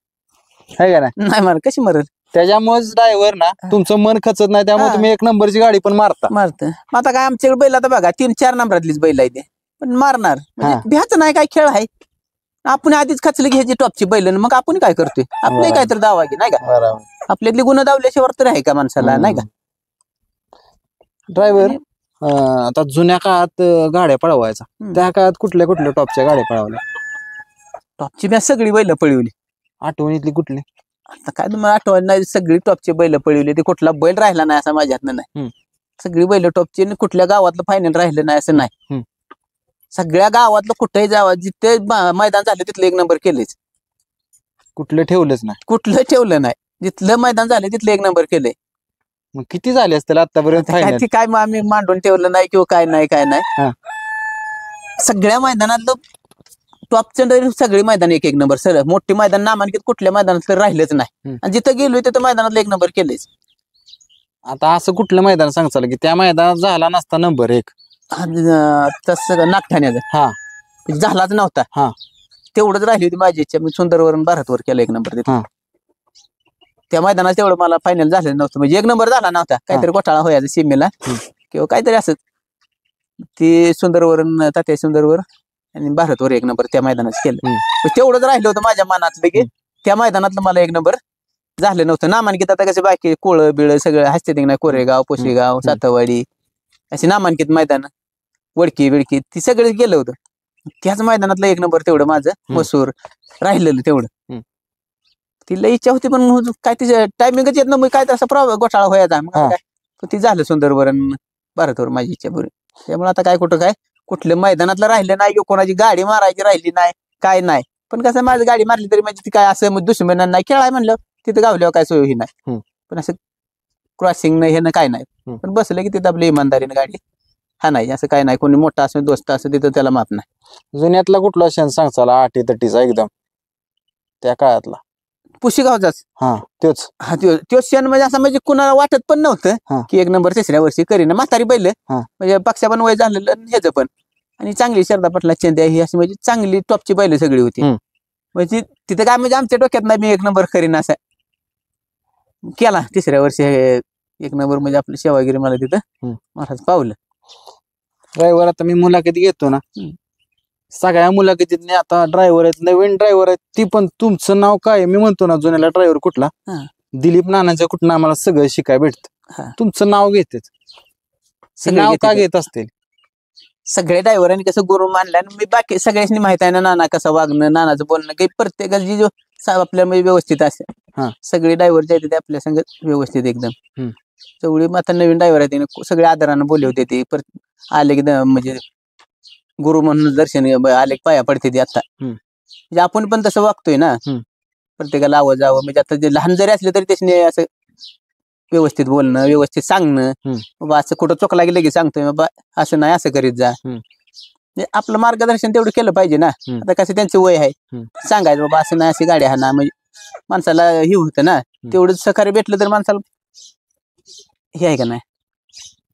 आहे का नाही मार कशी मरेल. त्याच्यामुळेच ड्रायव्हर ना तुमचं मन खचत नाही, त्यामुळे तुम्ही 1 नंबरची गाडी पण मारतं. आता काय आमच्याकडे बैल आता बघा 3-4 नंबरातलीच बैल आहे ते, पण मारणार म्हणजे भ्याच नाही. काय खेळ आहे, आपण आधीच खचली घ्यायची टॉपची बैल, मग आपण काय करतोय आपले काहीतरी दावा की नाही का, आपल्यातली गुन्हा दावल्याशिवाय तर आहे का माणसाला, नाही का. ड्रायव्हर आता जुन्या काळात गाड्या पळवायचा, त्या काळात कुठल्या कुठल्या टॉपच्या गाड्या पळवल्या? टॉपची मी सगळी बैल पळवली. आठवणीतली कुठली? आता काय तुम्हाला आठवण नाही, सगळी टॉपची बैल पळवली. ते कुठला बैल राहिला नाही असं माझ्या हातनं नाही. सगळी बैल टॉपची, कुठल्या गावातलं फायनल राहिलं नाही असं नाही. सगळ्या गावातलं कुठेही जावं, जिथे मैदान झालं तिथलं 1 नंबर केलेच. कुठलं ठेवलंच नाही? कुठलं ठेवलं नाही. जिथलं मैदान झालं तिथलं 1 नंबर केलंय. मग किती झाले असतील आतापर्यंत? काय मग आम्ही मांडून ठेवलं नाही किंवा काय नाही. सगळ्या मैदानातलं टॉपचं सगळी मैदान 1 नंबर. सर मोठी मैदान नामांकित कुठल्या मैदानात राहिलंच नाही, आणि जिथं गेलोय तिथं मैदानातलं 1 नंबर केलेच. आता असं कुठलं मैदान सांगचाल की त्या मैदानात झाला नसता नंबर 1? तसं नागठाण्याचा झालाच नव्हता, तेवढंच राहिली होती माझी इच्छा. मी सुंदरवरून भारतवर केलं 1 नंबर तिथे. त्या मैदानात तेवढं मला फायनल झालं नव्हतं, म्हणजे 1 नंबर झाला नव्हता. काहीतरी घोटाळा व्हायचा सीमेला किंवा काहीतरी असं. ती सुंदरवरून तात्या सुंदरवर आणि भारतवर 1 नंबर त्या मैदानात केलं. तेवढंच राहिलं होतं माझ्या मनातलं की त्या मैदानातलं मला 1 नंबर झालं नव्हतं. नामांकित आता कसं बाकी कोळ बिळ सगळं हसते नाही, कोरेगाव, पोशेगाव, सातवाडी अशी नामांकित मैदान, वडकी बिडकी ती सगळं गेलं होतं. त्याच मैदानातलं 1 नंबर तेवढं माझं मसूर राहिलेलं तेवढं. तिला इच्छा होती पण काय तिच्या टायमिंगच येत ना, काय तसा प्रॉब्लेम घोटाळा व्हायचा. पण ती झालं सुंदरवर भारतवर माझी इच्छा बरी. त्यामुळे आता काय कुठलं मैदानातलं राहिलं नाही, कोणाची गाडी मारायची राहिली नाही, काय नाही. पण कसं माझी गाडी मारली तरी म्हणजे ती काय असं दुश्मनांना नाही खेळाय म्हणलं तिथं गावल्यावर काय सोयी नाही. पण असं क्रॉसिंग नाही हे ना काय नाही, पण बसलं की तिथं आपली इमानदारीने गाडी नाही असं काय नाही. कोणी मोठा असं दोस्त असं तिथं त्याला माफ नाही. जुन्यातला कुठला क्षण सांगचाला 80-30चा एकदम त्या काळातला? पुशेगावचाच. तोच क्षण म्हणजे असं म्हणजे कुणाला वाटत पण नव्हतं की 1 नंबर 3ऱ्या वर्षी करीन. म्हातारी बैल म्हणजे पक्षा पण वय झालेलं ह्याचं पण, आणि चांगली शरदा पटला चेंद्या ही अशी म्हणजे चांगली टॉपची बैल सगळी होती. म्हणजे तिथं काय म्हणजे आमच्या डोक्यात नाही मी 1 नंबर करीन असं केला. 3ऱ्या वर्षी 1 नंबर म्हणजे आपलं सेवागिरी मला तिथं महाराज पावलं. ड्रायव्हर आता मी मुलाखत घेतो ना, सगळ्या मुलाखतीत आता ड्रायव्हर आहेत, नवीन ड्रायव्हर आहेत, ती पण तुमचं नाव काय? मी म्हणतो ना जुन्याला ड्रायव्हर कुठला, दिलीप नानांचं कुठं आम्हाला सगळं शिकाय भेटतं. तुमचं नाव घेतेच, नाव का घेत असतील? सगळ्या ड्रायव्हरांनी कसं गुरु मानलं, आणि मी बाकी सगळ्यांनी माहित आहे ना नाना कसं वागणं, नानाचं बोलणं काही प्रत्येकाची जो आपल्या व्यवस्थित असेल. सगळे ड्रायव्हर जे ते आपल्या संग व्यवस्थित एकदम तेवढी. आता नवीन ड्रायव्हर आहेत सगळे आदरानं बोलवते ते, आले की म्हणजे गुरु म्हणून दर्शन आले पाया पडते ते. आता म्हणजे आपण पण तसं वागतोय ना, प्रत्येकाला आवाज जावं. म्हणजे आता जे लहान जरी असले तरी त्याने असं व्यवस्थित बोलणं, व्यवस्थित सांगणं. बाबा असं कुठं चुकला गेलं की सांगतोय बाबा असं नाही, असं करीत जा. आपलं मार्गदर्शन तेवढं केलं पाहिजे ना. आता कसं त्यांचं वय आहे, सांगायचं बाबा असं नाही, अशी गाडी हा ना, म्हणजे माणसाला हे होतं ना. तेवढं सहकार्य भेटलं तर माणसाला हे आहे का नाही.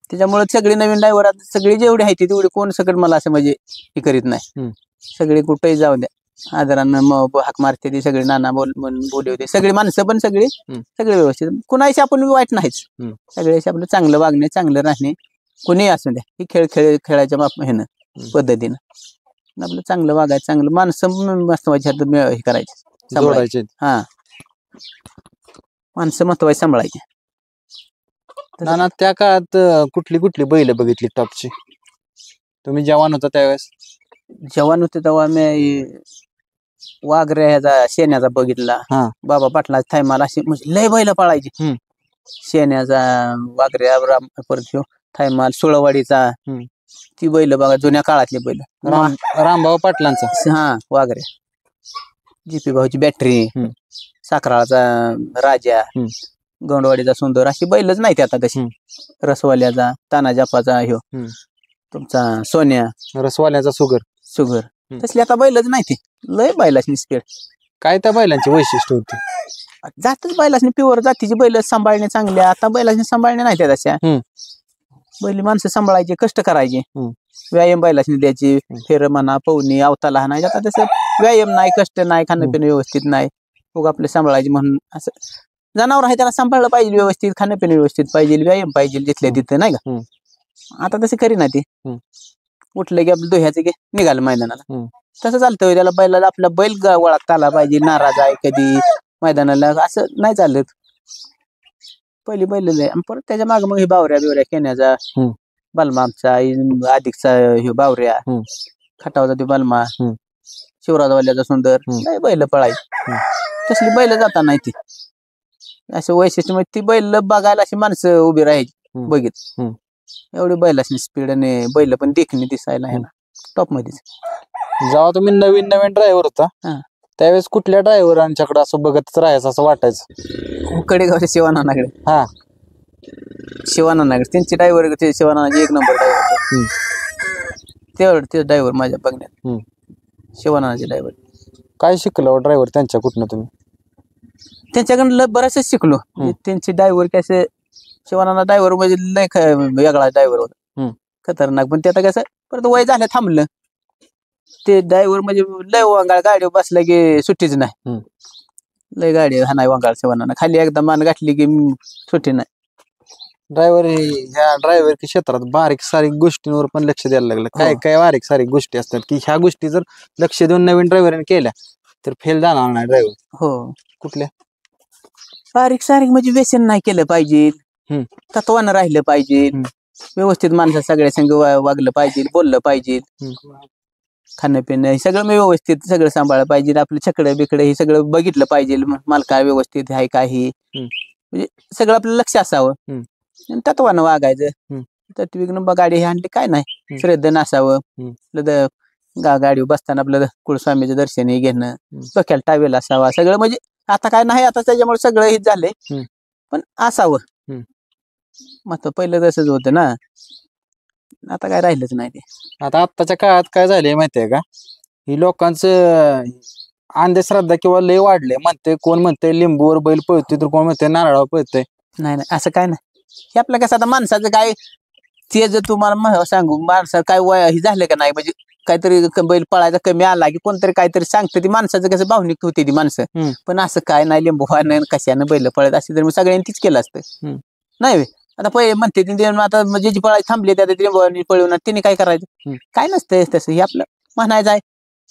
त्याच्यामुळे सगळे नवीन ड्रायव्हर सगळे जेवढे आहे तेवढे कोण सगळं मला असं म्हणजे हे करीत नाही. सगळे कुठेही जाऊ द्या आदरानं मग हाक मारते ते सगळे, नाना बोलवते सगळे माणसं पण सगळे व्यवस्थित. कुणाशी आपण वाईट नाहीच, सगळ्याशी आपलं चांगलं वागणे, चांगलं राहणे, कुणीही असू द्या. ही खेळाच्या ह्यानं पद्धतीनं आपलं चांगलं वागायचं, चांगलं माणसं महत्वाची हे करायचे, सांभाळायचे. माणसं महत्वाची सांभाळायचे. नाना त्या काळात कुठली बैल बघितली टॉपची तुम्ही जवान होता त्यावेळेस? जवान होते तेव्हा मी वाघऱ्या ह्याचा शेण्याचा बघितला, हा. बाबा पाटला थैमाल अशी म्हणजे लय बैल पळायची. शेण्याचा वाघऱ्या परत ह्यो थैमाल सुळवाडीचा, ती बैल बघा जुन्या काळातली बैल. रामभाऊ पाटलांचा हा वाघऱ्या, जीपी भाऊची बॅटरी, साखराळाचा राजा, गोंडवाडीचा सुंदर, अशी बैलच नाही आता तशी. रसवाल्याचा, तानाजापाचा ह्यो तुमचा सोन्या, रसवाल्याचा सुगर, तसली आता बैलच नाही ती. लय बैलाची स्पीड. काय त्या बैलांची वैशिष्ट्य होती? जातच बैलाची प्युअर जातीची बैल सांभाळणे चांगल्या. आता बैलाची सांभाळणे नाही त्या तशा. बैली माणसं सांभाळायची, कष्ट करायचे, व्यायाम बैलाची द्यायची, फेर म्हणा, पवनी, अवताला नाही. आता तसं व्यायाम नाही, कष्ट नाही, खाणं पिणं व्यवस्थित नाही, मग आपले सांभाळायचे म्हणून असं. जनावर आहे त्याला सांभाळलं पाहिजे व्यवस्थित, खाणं पिणं व्यवस्थित पाहिजे, व्यायाम पाहिजे जिथल्या तिथं, नाही का. आता तशी खरी ना ती. उठलं की आपलं दोह्याचं की निघालं मैदानाला. तसं चालतं त्याला. बैलाला आपला बैल वळखता आला पाहिजे. नाराज आहे कधी मैदानाला असं नाही चालत. पहिली बैल परत त्याच्या मागे मग हे बावऱ्या बिवऱ्या केण्याचा, बलमा आमचा अधिकचा हे बावऱ्या, खटावचा ते बलमा, शिवराजवाल्याचा सुंदर, नाही बैल पळायची. तसली बैल जाता नाही ती. असं वैशिष्ट्य म्हणजे ती बैल बघायला अशी माणसं उभी राहायची बघित. एवढी बैलाची स्पीड आणि बैल पण देखणी दिसायला आहे ना टॉप मध्येच. जेव्हा तुम्ही नवीन ड्रायव्हर होता त्यावेळेस कुठल्या ड्रायव्हरांच्याकडे असं बघतच राहायचं असं वाटायचं? कडेगावच्या शिवानानाकडे. हा, शिवानानाकडे त्यांचे ड्रायव्हर, ते शिवानानाचे 1 नंबर ड्रायव्हर. ते ड्रायव्हर माझ्या बघण्यात, शिवानानाचे ड्रायव्हर. काय शिकलो ड्रायव्हर त्यांच्या कुठनं तुम्ही? त्यांच्याकडून बराचच शिकलो. त्यांचे ड्रायव्हर कसे, शिवानाना ड्रायव्हर म्हणजे लय वेगळा ड्रायव्हर होता, खतरनाक. पण ते आता कसं परत वय झालं थांबलं. ते ड्रायव्हर म्हणजे लय वांगाळ, गाडीवर बसला की सुट्टीच नाही. लय गाडी हा नाही वांगाळ शिवानाना. खाली एकदा मान गाठली की सुट्टी नाही. ड्रायव्हर क्षेत्रात बारीक सारीक गोष्टींवर पण लक्ष द्यायला लागलं. काय काय बारीक सारीक गोष्टी असतात की ह्या गोष्टी जर लक्ष देऊन नवीन ड्रायव्हरने केल्या तर फेल जाणार नाही ड्रायव्हर. हो, कुठल्या बारीक सारीक म्हणजे व्यसन नाही केलं पाहिजे, तत्वानं राहिलं पाहिजे, व्यवस्थित माणसं सगळ्या संग वागलं पाहिजे, बोललं पाहिजे, खाणं पिणं सगळं मी व्यवस्थित सगळं सांभाळलं पाहिजे. आपलं छकडं बिकडं हे सगळं बघितलं पाहिजे. मालका व्यवस्थित आहे काही, म्हणजे सगळं आपलं लक्ष असावं. तत्वानं वागायचं. तत्विकनं गाडी हे आणली काय नाही, श्रद्ध नसावं. गाडीवर बसताना आपलं कुळस्वामीचं दर्शन हे घेणं, डोक्याला टावेल असावा, सगळं म्हणजे आता काय नाही. आता त्याच्यामुळे सगळं हे झालंय, पण असावं. मग पहिलं तसंच होतं ना, आता काय राहिलंच नाही ते. आता आत्ताच्या काळात काय झालंय माहितीये का, ही लोकांचं अंधश्रद्धा किंवा लय वाढले. कोण म्हणते लिंबूवर बैल पळतोय, तर कोण म्हणते नारळावर पळतोय. नाही नाही, असं काय नाही. हे आपलं कसं आता माणसाचं काय, ते जर तुम्हाला सांगू, माणसाचं काय वय हे झालं का नाही, म्हणजे काहीतरी बैल पळायचा कमी आला की कोणतरी काहीतरी सांगतं, ती माणसाचं कसं भावनिक होती ती माणसं. पण असं काय नाही, लिंबूवानं कशानं बैल पळत असे तर मग सगळ्यांनी तीच केलं असतं. नाही आता पहिले म्हणते आता म्हणजे जी पळायची थांबली त्या लिंबूवानी पळवणार, तिने काय करायचं? काय नसतं तसं. हे आपलं म्हणायचं आहे.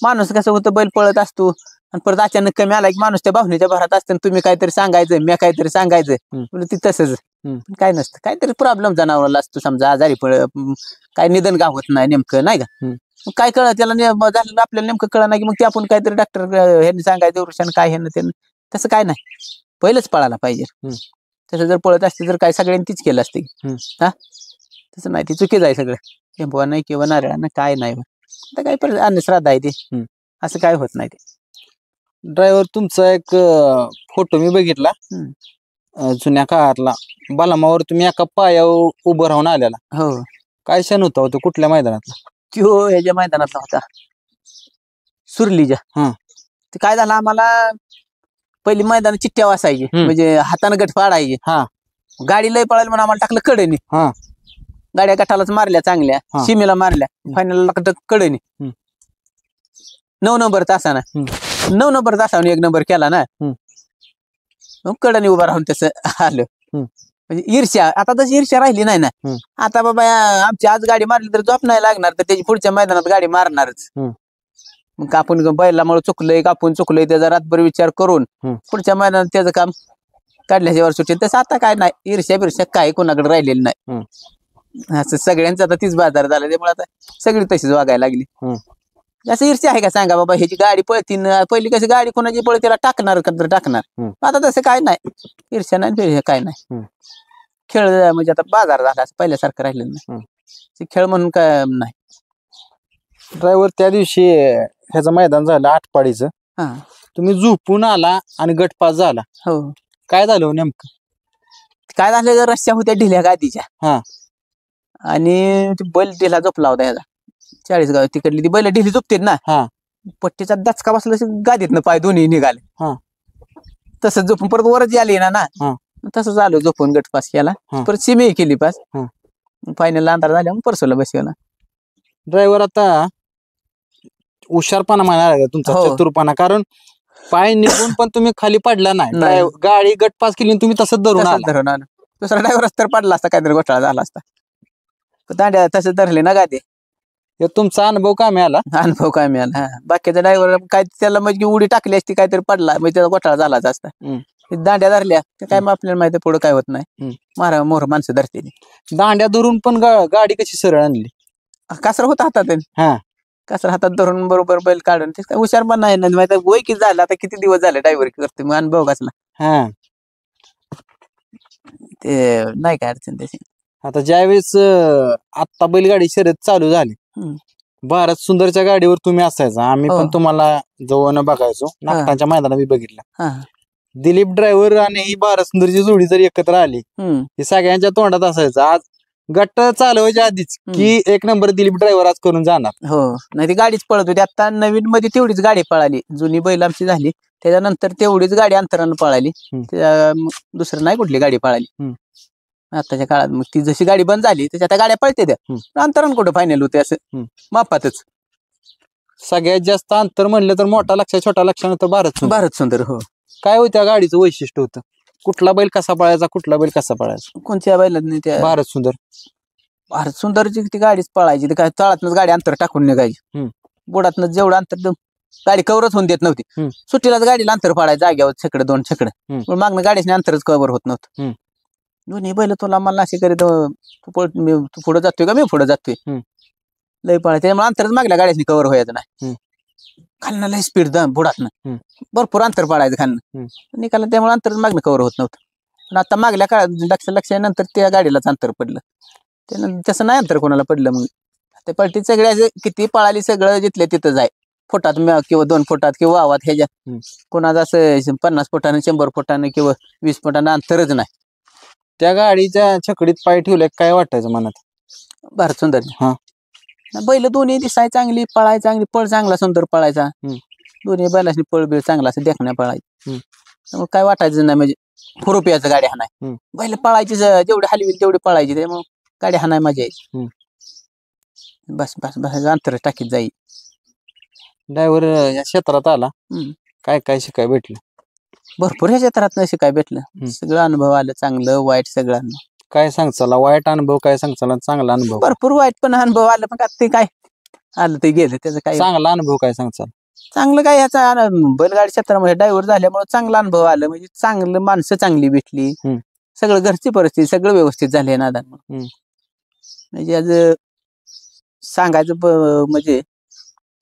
माणूस कसं होतं, बैल पळत असतो आणि परत अचानक कमी आला की माणूस त्या भावनेच्या भरात असतं. तुम्ही काहीतरी सांगायचं, मी काहीतरी सांगायचं, ती तसंच काय नसतं. काहीतरी प्रॉब्लेम जनावराला असतो, समजा आजारी काय निधन गावत नाही नेमकं, नाही का. काय कळत त्याला झालं आपल्याला नेमकं कळलं नाही की मग ते आपण काहीतरी डॉक्टर ह्यांनी सांगायचं वृक्षानं काय ह्यानं त्यानं. तसं काय नाही, पहिलंच पळायला पाहिजे. तसं जर पळत असते तर काय सगळ्यांनी तीच केलं असते. हा, तसं नाही, ती चुकीच आहे सगळं. लिंबवा नाही किंवा नारळानं काय नाही. आता काय परत अंधश्रद्धा आहे ते, असं काय होत नाही ते. ड्रायव्हर तुमचा एक फोटो मी बघितला जुन्या काळातला, बलमावर तुम्ही एका पायावर उभं राहून आलेला. हो, काय क्षण होता तो, कुठल्या मैदानातला? तो ह्याच्या मैदानातला होता, सुरलीच्या. ते काय झालं, आम्हाला पहिली मैदान चिठ्ठ्या वाचायची, म्हणजे हातानं गट पाडायचे. गाडी लय पळाली म्हणून आम्हाला टाकलं कडेनी. गाड्या गटालाच मारल्या चांगल्या, सीमेला मारल्या, फायनल कडेनी 9 नंबर तासाना 9 नंबर तासावर 1 नंबर केला ना. कडेनी उभा राहून तसं आलं. म्हणजे ईर्ष्या, आता तशी ईर्ष्या राहिली नाही ना. आता बाबा आमची आज गाडी मारली तर झोप नाही लागणार, तर त्याची पुढच्या मैदानात गाडी मारणारच. मग आपण बैलामुळे चुकलंय, कापून चुकलंय, त्याचा रातभर विचार करून पुढच्या मैदानात त्याचं काम काढल्याच्या वर सुटेल. तसं आता काय नाही, ईर्ष्या बिर्ष्या काय कोणाकडे राहिलेली नाही. असं सगळ्यांचा आता तीच बाजार झाला, त्यामुळे आता सगळी तशीच वागायला लागली. असं ईर्ष्या आहे का सांगा बाबा, ह्याची गाडी पळतीन, पहिली कशी गाडी कोणाची पळतीला टाकणार का टाकणार. आता तसं काय नाही, ईर्ष्या नाही फिरष्या काय नाही. खेळ म्हणजे आता बाजार झाला असं पहिल्यासारखं राहिलं नाही. ते खेळ म्हणून काय नाही. ड्रायव्हर त्या दिवशी ह्याचं मैदान झालं आटपाडीचं, हा तुम्ही झोपून आला आणि गट पास झाला, हो. काय झालं हो नेमकं? काय झालं, रस्त्या होत्या ढिल्या गादीच्या, हा आणि ती बैल ढिला झोपला होता ह्याचा 40 गाव तिकडली. ती बैल ढिली झोपते ना, हा पट्टीचा दचका बसला गादीतनं पाय दोन्ही निघाले. हा तसंच झोपून परत वरच आली ना हा तसं झालं, झोपून गट पास केला. हा. परत सीमे केली पास, हा. फायनल अंधार झाल्या मग परसोला बसवला. ड्रायव्हर आता हुशारपणा म्हणाला तुमचा, हो. चतुरपणा, कारण पाय निघून पण तुम्ही खाली पडला नाही. नाही. गाडी गट पास केली आणि तुम्ही तसंच धरून तसंच आला. धरून आलं. दुसरा ड्रायव्हर तर पडला असता, काहीतरी घोटाळा झाला असता. पण दांड्या तसं धरले ना गादी. हे तुमचा अनुभव का मिळाला? अनुभव काय मिळाला. बाकीच्या ड्रायव्हर काय त्याला म्हणजे उडी टाकली असती, काहीतरी पडला म्हणजे त्याचा घोटाळा झालाच असता. दांड्या धरल्या ते काय मग आपल्याला माहिती पुढे काय होत नाही. मारा मोर माणसं धरते. दांड्या धरून पण गाडी कशी सरळ आणली? कासरा होता हातात, हा कासरा हातात धरून बरोबर बैल काढून. ते काय हुशार पण नाही ना, माहिती वय किती झालं आता, किती दिवस झाले ड्रायव्हर करते, मग अनुभव कसला. हा ते नाही काय अडचण त्याची. आता ज्यावेळेस आत्ता बैलगाडी शर्यत चालू झाली, भारत सुंदरच्या गाडीवर तुम्ही असायचा, आम्ही पण तुम्हाला जवळ बघायचो, नागटाच्या मैदानात मी बघितलं. दिलीप ड्रायव्हर आणि ही भारत सुंदरची जोडी जर एकत्र आली, हे सगळ्यांच्या तोंडात असायचं. आज गट चालवायच्या आधीच की एक नंबर दिलीप ड्रायव्हर आज करून जाणार. हो, नाही ती गाडीच पळत होती. आता नवीन मध्ये तेवढीच गाडी पळाली, जुनी बैल आमची झाली त्याच्यानंतर तेवढीच गाडी अंतरानं पळाली. दुसरं नाही कुठली गाडी पळाली आताच्या काळात. मग ती जशी गाडी बंद झाली त्याच्या आता गाड्या पळते त्या, अंतरानं कुठं फायनल होते असं मापातच. सगळ्यात जास्त अंतर म्हणलं तर मोठा लक्ष छोटा लक्षानंतर भारत सुंदर. हो, काय होत्या गाडीचं वैशिष्ट्य होतं? कुठला बैल कसा पळायचा, कुठला बैल कसा पळायचा? कोणत्या बैलात नाही त्या भारत सुंदर. भारत सुंदरची ती गाडीच पळायची. ती काय तळातनच गाडी अंतर टाकून निघायची, बुडातनं जेवढं अंतर गाडी कव्हरच होऊन देत नव्हती. सुट्टीलाच गाडीला अंतर पडायचं जाग्यावर, छकडे दोन छकडे, मागणं गाडीने अंतरच कव्हर होत नव्हतं. दोन्ही बैल तुला मला असे करीत, तू पुढे जातोय का मी पुढे जातोय, लय पळायचं. त्यामुळे अंतरच मागल्या गाड्याने कव्हर व्हायचं नाही. खालनं लय स्पीड बुडातनं भरपूर अंतर पडायचं खालनं निकाला, त्यामुळे अंतर मागणं कव्हर होत नव्हतं. पण आता मागल्या काळात लक्षानंतर त्या गाडीलाच अंतर पडलं. त्यानं तसं नाही अंतर कोणाला पडलं. मग ते पलटी सगळ्या किती पळाली सगळं जिथल्या तिथं जाय, फुटात किंवा 2 फुटात किंवा आवाज ह्याच्यात. कोणाचं असं 50 फुटानं 100 फुटानं किंवा 20 फुटानं अंतरच नाही. त्या गाडीच्या छकडीत पाय ठेवले काय वाटायचं मनात? भारत सुंदर. हा, बैल दोन्ही दिसाय चांगली, पळाय चांगली, पळ चांगला सुंदर पळायचा. दोन्ही बैलाची पळ बिळ चांगला असं देखण्या पळायची. मग काय वाटायचं नाही, म्हणजे खुरुपियाचं गाडी हाणाय. बैल पळायची जेवढी हलवी तेवढी पळायची, त्यामुळे गाडी हाणाय मजा यायची. बस बस बस अंतर टाकीत जाई. ड्रायव्हर या क्षेत्रात आला, काय काय शिकाय भेटलं? भरपूर ह्या क्षेत्रात शिकाय भेटलं. सगळं अनुभव आलं, चांगलं वाईट सगळं. काय सांगचाला वाईट अनुभव, काय सांगचाला चांगला अनुभव? भरपूर वाईट पण अनुभव आलं, पण ते काय आलं ते गेलं. त्याचं काय चांगला अनुभव काय सांगचाल? चांगलं काय ह्याचा बैलगाडी क्षेत्रामध्ये ड्रायव्हर झाल्यामुळे चांगला अनुभव आलं. म्हणजे चांगलं माणसं चांगली भेटली, सगळं घरची परिस्थिती सगळं व्यवस्थित झाले नादान. म्हणजे आज सांगायचं म्हणजे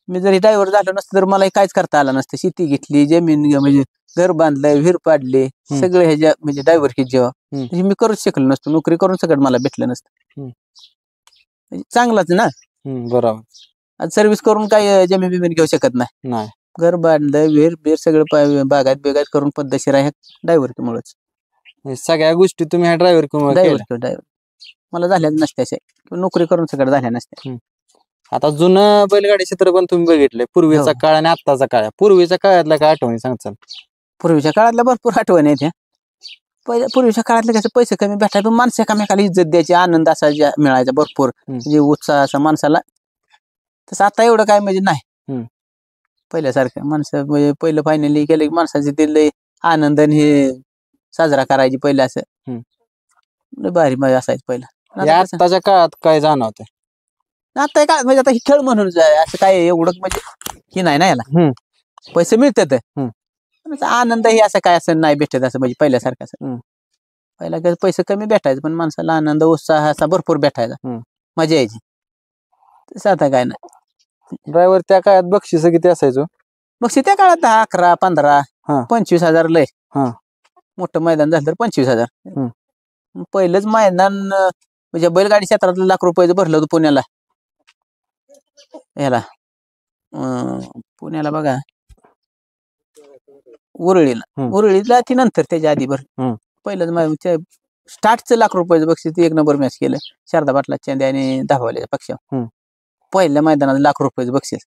मी जरी ड्रायव्हर झालो नसतं तर मला काहीच करता आलं नसतं. शेती घेतली, जमीन म्हणजे घर बांधलं, विहीर पाडले, सगळं ह्याच्या म्हणजे ड्रायव्हर की जेव्हा मी करूच शकलो नसतो. नोकरी करून सगळं मला भेटलं नसतं. चांगलाच ना. बरोबर. आज सर्व्हिस करून काय जमीन बिमीन घेऊ शकत नाही. घर बांधलं, विहीर बिर सगळं बागायत बेगायत करून पद्धतशीर आहे ड्रायव्हर मुळेच. सगळ्या गोष्टी तुम्ही ड्रायव्हर मला झाल्या नसत्या, नोकरी करून सगळं झाल्या नसत्या. आता जुनं बैलगाडी क्षेत्र पण तुम्ही बघितलंय, पूर्वीचा काळ आणि आत्ताचा काळ. पूर्वीच्या काळातल्या काय आठवणी सांगचाल? पूर्वीच्या काळातल्या भरपूर आठवणी आहेत. पूर्वीच्या काळातले कसं पैसे कमी भेटायचे, पण माणसं एकामेकाला इज्जत द्यायची, आनंद असा मिळायचा भरपूर, म्हणजे उत्साह असा माणसाला. तसं आता एवढं काय म्हणजे नाही पहिल्यासारखं. माणसं म्हणजे पहिलं फायनली गेलं की माणसाचे दिले आनंद हे साजरा करायची पहिलं, असं भारी मजा असायची पहिलं. आत्ताच्या काळात काय जाणवतं? आता काय म्हणजे आता हे खेळ म्हणून असं काय एवढं म्हणजे हे नाही ना, याला पैसे मिळतात, आनंद हे असं काय असं नाही भेटत असं म्हणजे पहिल्यासारखं. असं पहिला काय पैसे कमी भेटायचे, पण माणसाला आनंद उत्साह असा भरपूर भेटायचा, मजा यायची. तसं आता काय नाही. ड्रायव्हर त्या काळात बक्षीस किती असायचं? बक्षीस त्या काळात 10, 11, 15, हा. 25,000 लय. हा. मोठं मैदान झालं तर 25,000. पहिलंच मैदान म्हणजे बैलगाडी क्षेत्रातलं ₹1,00,000 भरलं होतं पुण्याला. याला पुण्याला बघा उरळीला ती नंतर त्याच्या आधी पहिलंच मैदान स्टार्टचं ₹1,00,000 बक्षीस 1 नंबर मॅच केलं शारदा पाटला चेंदे आणि धावाल्याच्या पक्षा. पहिल्या मैदानात ₹1,00,000 बक्षीस.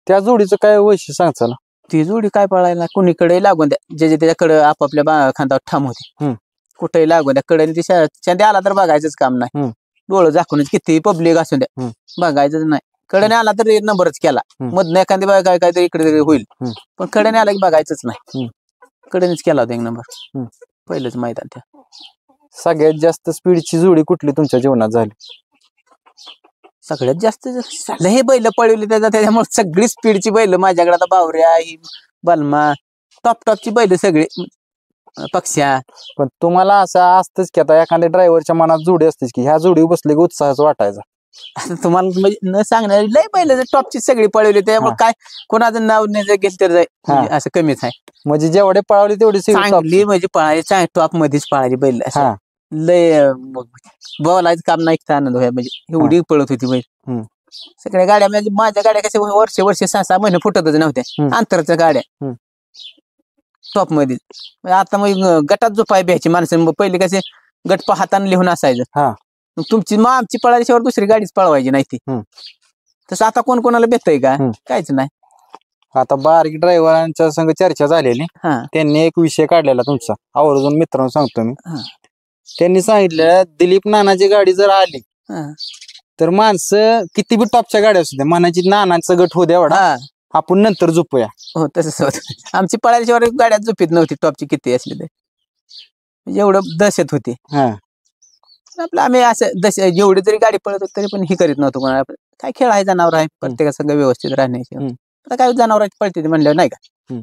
त्या जोडीचं काय वैशिष्ट्य सांगचाल? ती जोडी काय पळायला कुणीकडे लागून द्या, ज्याच्या त्याच्याकडे आपापल्या खांद्यावर ठाम होते. कुठेही लागून द्या, कडे ती चेंदे आला तर बघायचंच काम नाही. डोळं झाकूनच किती पब्लिक असू द्या बघायचंच नाही. कडेने आला तर 1 नंबरच केला. मधनं एखादी काय काहीतरी इकडे होईल, पण कडेने आला की बघायचंच नाही. कडेनेच केला होता 1 नंबर पहिलंच मैदान. त्या सगळ्यात जास्त स्पीडची जोडी कुठली तुमच्या जीवनात झाली? सगळ्यात जास्त हे बैल पळवली त्याच्यामुळे सगळी स्पीडची बैल माझ्याकडे आता बावऱ्या ही बलमा टॉपची बैल सगळी पक्ष्या. पण तुम्हाला असं असतंच की आता एखाद्या ड्रायव्हरच्या मनात जोडी असतेच की ह्या जोडी बसले की उत्साहाच वाटायचा. तुम्हाला म्हणजे न सांगणार लय बैल टॉपची सगळी पळवली त्यामुळे काय कोणाचं नाव नाही घेत तर जाईल असं कमीच आहे. म्हणजे जेवढे पळवली तेवढी चांगली म्हणजे पळायची टॉप मध्येच पळाली बैल. लय बोलायचं काम नाही आनंद व्हाय म्हणजे एवढी पळत होती बैल. सगळ्या गाड्या म्हणजे माझ्या गाड्या कशा वर्ष 6-6 महिने फुटतच नव्हत्या अंतरच्या गाड्या टॉप मध्ये. आता मग गटात जो पाय भ्यायची माणसं पहिले कसे गट हाताने लिहून असायचं. तुमची आमची पळाल्याशिवाय दुसरी गाडीच पळवायची नाही ती. तसं आता कोण कोणाला भेटतंय का? काहीच नाही. आता बारीक ड्रायव्हरांच्या संग चर्चा झालेली, त्यांनी एक विषय काढलेला तुमचा आवर्जून मित्रांनो सांगतो मी. त्यांनी सांगितलं दिलीप नानाची गाडी जर आली तर माणसं किती बी टॉपच्या गाड्या असू द्या मानाची नानाचा गट होऊ द्या एवढा आपण नंतर झोपूया. हो तसंच होत. आमची पळाल्याशिवाय गाड्यात झोपीत नव्हती टॉपची किती असली तर म्हणजे एवढं दहशत होती. आपलं आम्ही असं जेवढी जरी गाडी पळत होती तरी पण ही करीत नव्हतो. कोणाला काय खेळ आहे जनावर आहे प्रत्येका सगळं व्यवस्थित राहण्याची. आता काय जनावरांची पळते म्हणल्यावर नाही का,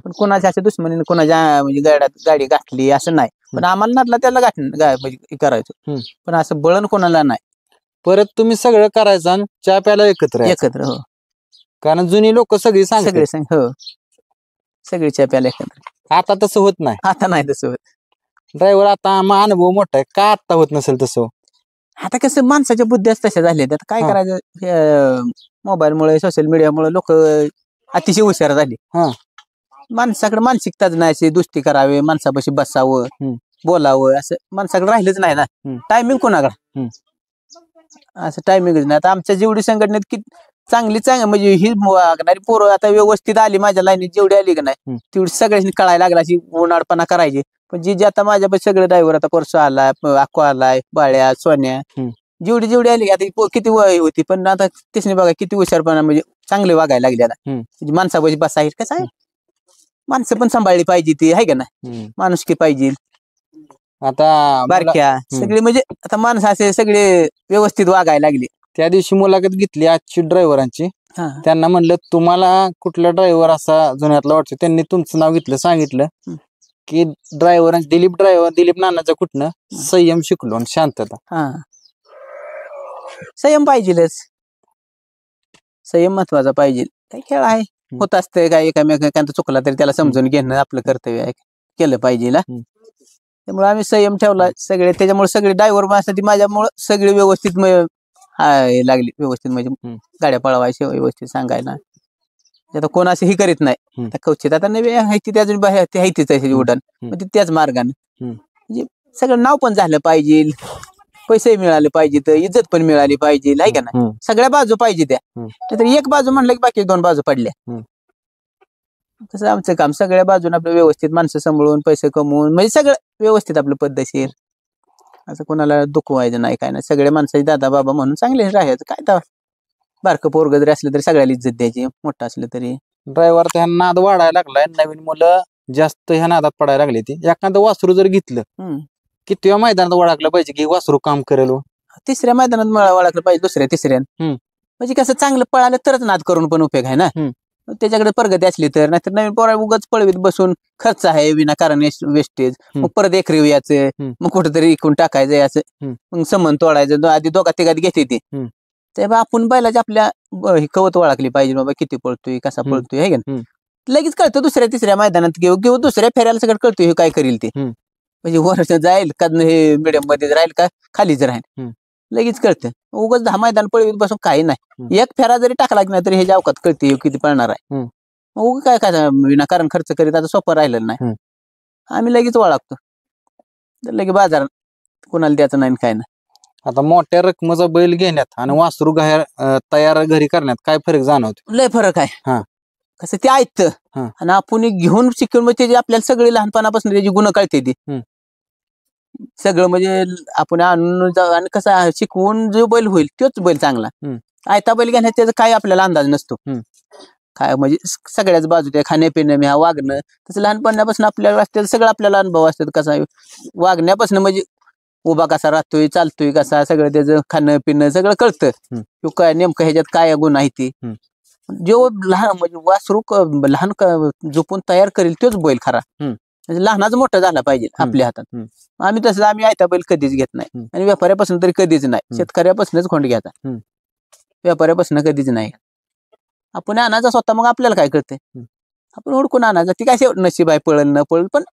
पण कोणाच्या अशा दुश्मनीने कोणाच्या म्हणजे गाडी गाठली असं नाही. पण आम्हाला नडला त्याला म्हणजे करायचो, पण असं बळण कोणाला नाही. परत तुम्ही सगळं करायचं आणि चहा प्यायला एकत्र. हो कारण जुनी लोक सगळी हो सगळी चहा प्यायला एकत्र. आता तसं होत नाही. आता नाही तसं होत. ड्रायव्हर आता अनुभव मोठा आहे का आता होत नसेल तसं. आता कसं माणसाच्या बुद्ध्याच तशा झाल्या आता काय करायचं. मोबाईलमुळे सोशल मीडियामुळे लोक अतिशय हुशार झाली. माणसाकडे मानसिकताच नाही अशी दुस्ती करावी माणसापाशी बसावं बोलावं असं माणसाकडे राहिलंच नाही ना. टायमिंग कोणाकडे असं टायमिंगच नाही. आता आमच्या जेवढी संघटनेत की चांगली म्हणजे ही वागणारी पोरं आता व्यवस्थित आली माझ्या लाईनीत जेवढी आली का नाही तेवढी सगळ्यांनी कळायला लागला अशी उन्हाळपणा करायची. पण जी आता माझ्यापाशी सगळे ड्रायव्हर आता कोरसो आलाय अक्को आलाय बाळ्या सोन्या जेवढी आली आता किती वय होती पण आता तिसने बघा किती हुशारपणा म्हणजे चांगले वागायला लागले. आता म्हणजे माणसापाशी बसाय कसं आहे माणसं पण सांभाळली पाहिजे ती आहे का ना माणुसकी पाहिजे. आता बारक्या सगळे म्हणजे आता माणसं असे सगळे व्यवस्थित वागायला लागले. त्या दिवशी मुलाखत घेतली आजची ड्रायव्हरांची. त्यांना म्हणलं तुम्हाला कुठला ड्रायव्हर असा जुन्यातला वाटतो. त्यांनी तुमचं नाव घेतलं सांगितलं की दिलीप नानाच्या कुठनं संयम शिकलो आणि शांतता. संयम पाहिजेलच. संयम महत्वाचा पाहिजे. काय खेळ आहे होत असतं काय एकामेकांचा चुकला तरी त्याला समजून घेणं आपलं कर्तव्य आहे केलं पाहिजे ना. त्यामुळे आम्ही संयम ठेवला सगळे. त्याच्यामुळे सगळे ड्रायव्हर माझ्यासाठी माझ्यामुळे सगळे व्यवस्थित लागली व्यवस्थित म्हणजे गाड्या पळवायच्या व्यवस्थित सांगायला. आता कोण असं ही करीत नाही. कवचित आता नवी अजून आहे उड्डाण म्हणजे त्याच मार्गाने म्हणजे सगळं नाव पण झालं पाहिजे पैसे मिळाले पाहिजे तर इज्जत पण मिळाली पाहिजे आहे का ना. सगळ्या बाजू पाहिजे त्या नाहीतर एक बाजू म्हणलं की बाकी 2 बाजू पडल्या. तसं आमचं काम सगळ्या बाजून आपलं व्यवस्थित माणसं सांभाळून पैसे कमवून म्हणजे सगळं व्यवस्थित आपलं पद्धतशीर असं कोणाला दुखवायचं नाही काय नाही. सगळ्या माणसाचे दादा बाबा म्हणून चांगले राहायचं. काय तर बारकं पोरग जरी असलं तरी सगळ्याला इज्जत द्यायची मोठं असलं तरी. ड्रायव्हर ह्या नाद वाढायला लागलाय. नवीन मुलं जास्त ह्या नादात पडायला लागली. ती एखादं वासरू जर घेतलं की तेव्हा मैदानात ओळखलं पाहिजे की वासरू काम करेल. 3ऱ्या मैदानात ओळखलं पाहिजे 2ऱ्या 3ऱ्या म्हणजे कसं चांगलं पळालं तरच नाद करून पण उपयोग आहे ना. त्याच्याकडे प्रगती असली तर नाहीतर नवीन पोरा उगाच पळवीत बसून खर्च आहे विनाकारण वेस्टेज. मग परत एक याचं मग कुठेतरी इकून टाकायचंय असं मग संबंध तोडायचं. आधी 2-3 घेते ती ते आपण बैलाच्या आपल्या हे कवत ओळखली पाहिजे बाबा किती पळतोय कसा पळतोय हे ना लगेच कळतं दुसऱ्या तिसऱ्या मैदानात घेऊ दुसऱ्या फेऱ्याला सगळं कळतोय हे काय करील ते म्हणजे वर्ष जाईल का हे मिडियम मध्ये राहील का खालीच राहील लगेच कळतं. उगाच 10 मैदान पळवीत बसून काही नाही. एक फेरा जरी टाकला की नाही तरी हे अवकात कळते किती पळणार आहे. उग काय काय विनाकारण खर्च करीत आता सोपं राहिलेलं नाही. आम्ही लगेच ओळखतो लगे बाजार कोणाला द्यायचं नाही काय नाही. आता मोठ्या रकमेचा बैल घेण्यात आणि वासरू तयार घरी करण्यात काय फरक जाणवतो? लय फरक आहे. कसं ते ऐकतं आणि आपण घेऊन शिकून मग त्याची आपल्याला सगळी लहानपणापासून त्याची गुण कळते ती सगळं म्हणजे आपण आणून आणि कसं शिकवून जो बैल होईल तोच बैल चांगला. आयता बैल घेण्यात त्याचा काही आपल्याला अंदाज नसतो. काय म्हणजे सगळ्याच बाजू खाण्यापिण्या ह्या वागणं तसं लहानपणापासून आपल्याला असते सगळं आपल्याला अनुभव असतात. कसा वागण्यापासून म्हणजे उभा कसा राहतोय चालतोय कसा सगळं त्याचं खाणं पिणं सगळं कळतं. काय नेमकं ह्याच्यात काय गुण आहे ती जो लहान म्हणजे वासरू लहान झोपून तयार करेल तोच बैल खरा. लहानाच मोठा झाला पाहिजे आपल्या हातात. आम्ही तसं आम्ही आयता बैल कधीच घेत नाही आणि व्यापाऱ्यापासून तरी कधीच नाही. शेतकऱ्यापासूनच खोंड घ्यायचा व्यापाऱ्यापासून कधीच नाही. आपण आणायचा स्वतः मग आपल्याला काय कळतंय आपण ओळखून आणायचा. ती काय नशीब आहे पळल न पळल पण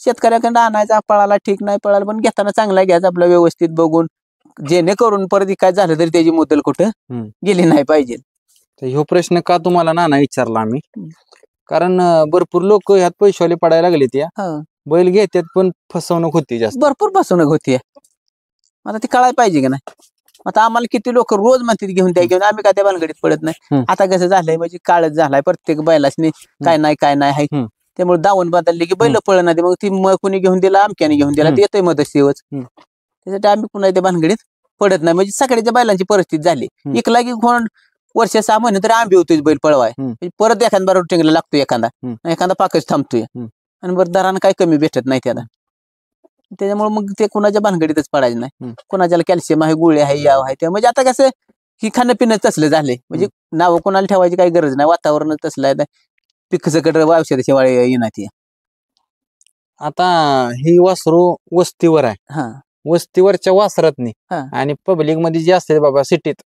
शेतकऱ्याकडे आणायचा पळाला ठीक नाही पळाला पण घेताना चांगला घ्यायचा आपलं व्यवस्थित बघून जेणेकरून परत काय झालं तरी त्याची मुदल कुठं गेली नाही पाहिजे. ह्यो प्रश्न का तुम्हाला नाना विचारला आम्ही कारण भरपूर लोक ह्यात पैशावाले पडायला लागले त्या बैल घेतात पण फसवणूक होती जास्त भरपूर फसवणूक होती. आता ती कळायला पाहिजे की नाही. आता आम्हाला किती लोक रोज म्हणतात घेऊन घेऊन आम्ही काय त्या भानगडीत पडत नाही. आता कसं झालंय म्हणजे काळच झालाय प्रत्येक बैलासनी काय नाही आहे त्यामुळे दावण बदलली की बैल पळणार नाही. मग ती कुणी घेऊन दिला अमक्याने घेऊन दिला ते येतोय मदतशीरच त्यासाठी आम्ही पुन्हा त्या भानगडीत पडत नाही. म्हणजे सगळ्याच्या बैलांची परिस्थिती झाली एकला की कोण वर्ष 6 महिने तरी आंबी होतोय बैल पळवाय परत एखादा बरोबर टेंगला लागतोय एखादा पाकच थांबतोय आणि बरं दरानं काही कमी भेटत नाही त्याला. त्याच्यामुळे मग ते कुणाच्या भानगडीतच पडायचं नाही. कोणाच्याला कॅल्शियम आहे गोळी आहे याव आहे ते म्हणजे आता कसं ही खाणं पिणं तसलं झालंय म्हणजे नाव कोणाला ठेवायची काही गरज नाही. वातावरण तसलं आहे पिक सकट औषधाशिवाय येणार ती. आता ही वासरू वस्तीवर आहे वस्तीवरच्या वासरातनी आणि पब्लिक मध्ये जे असते बाबा सिटीत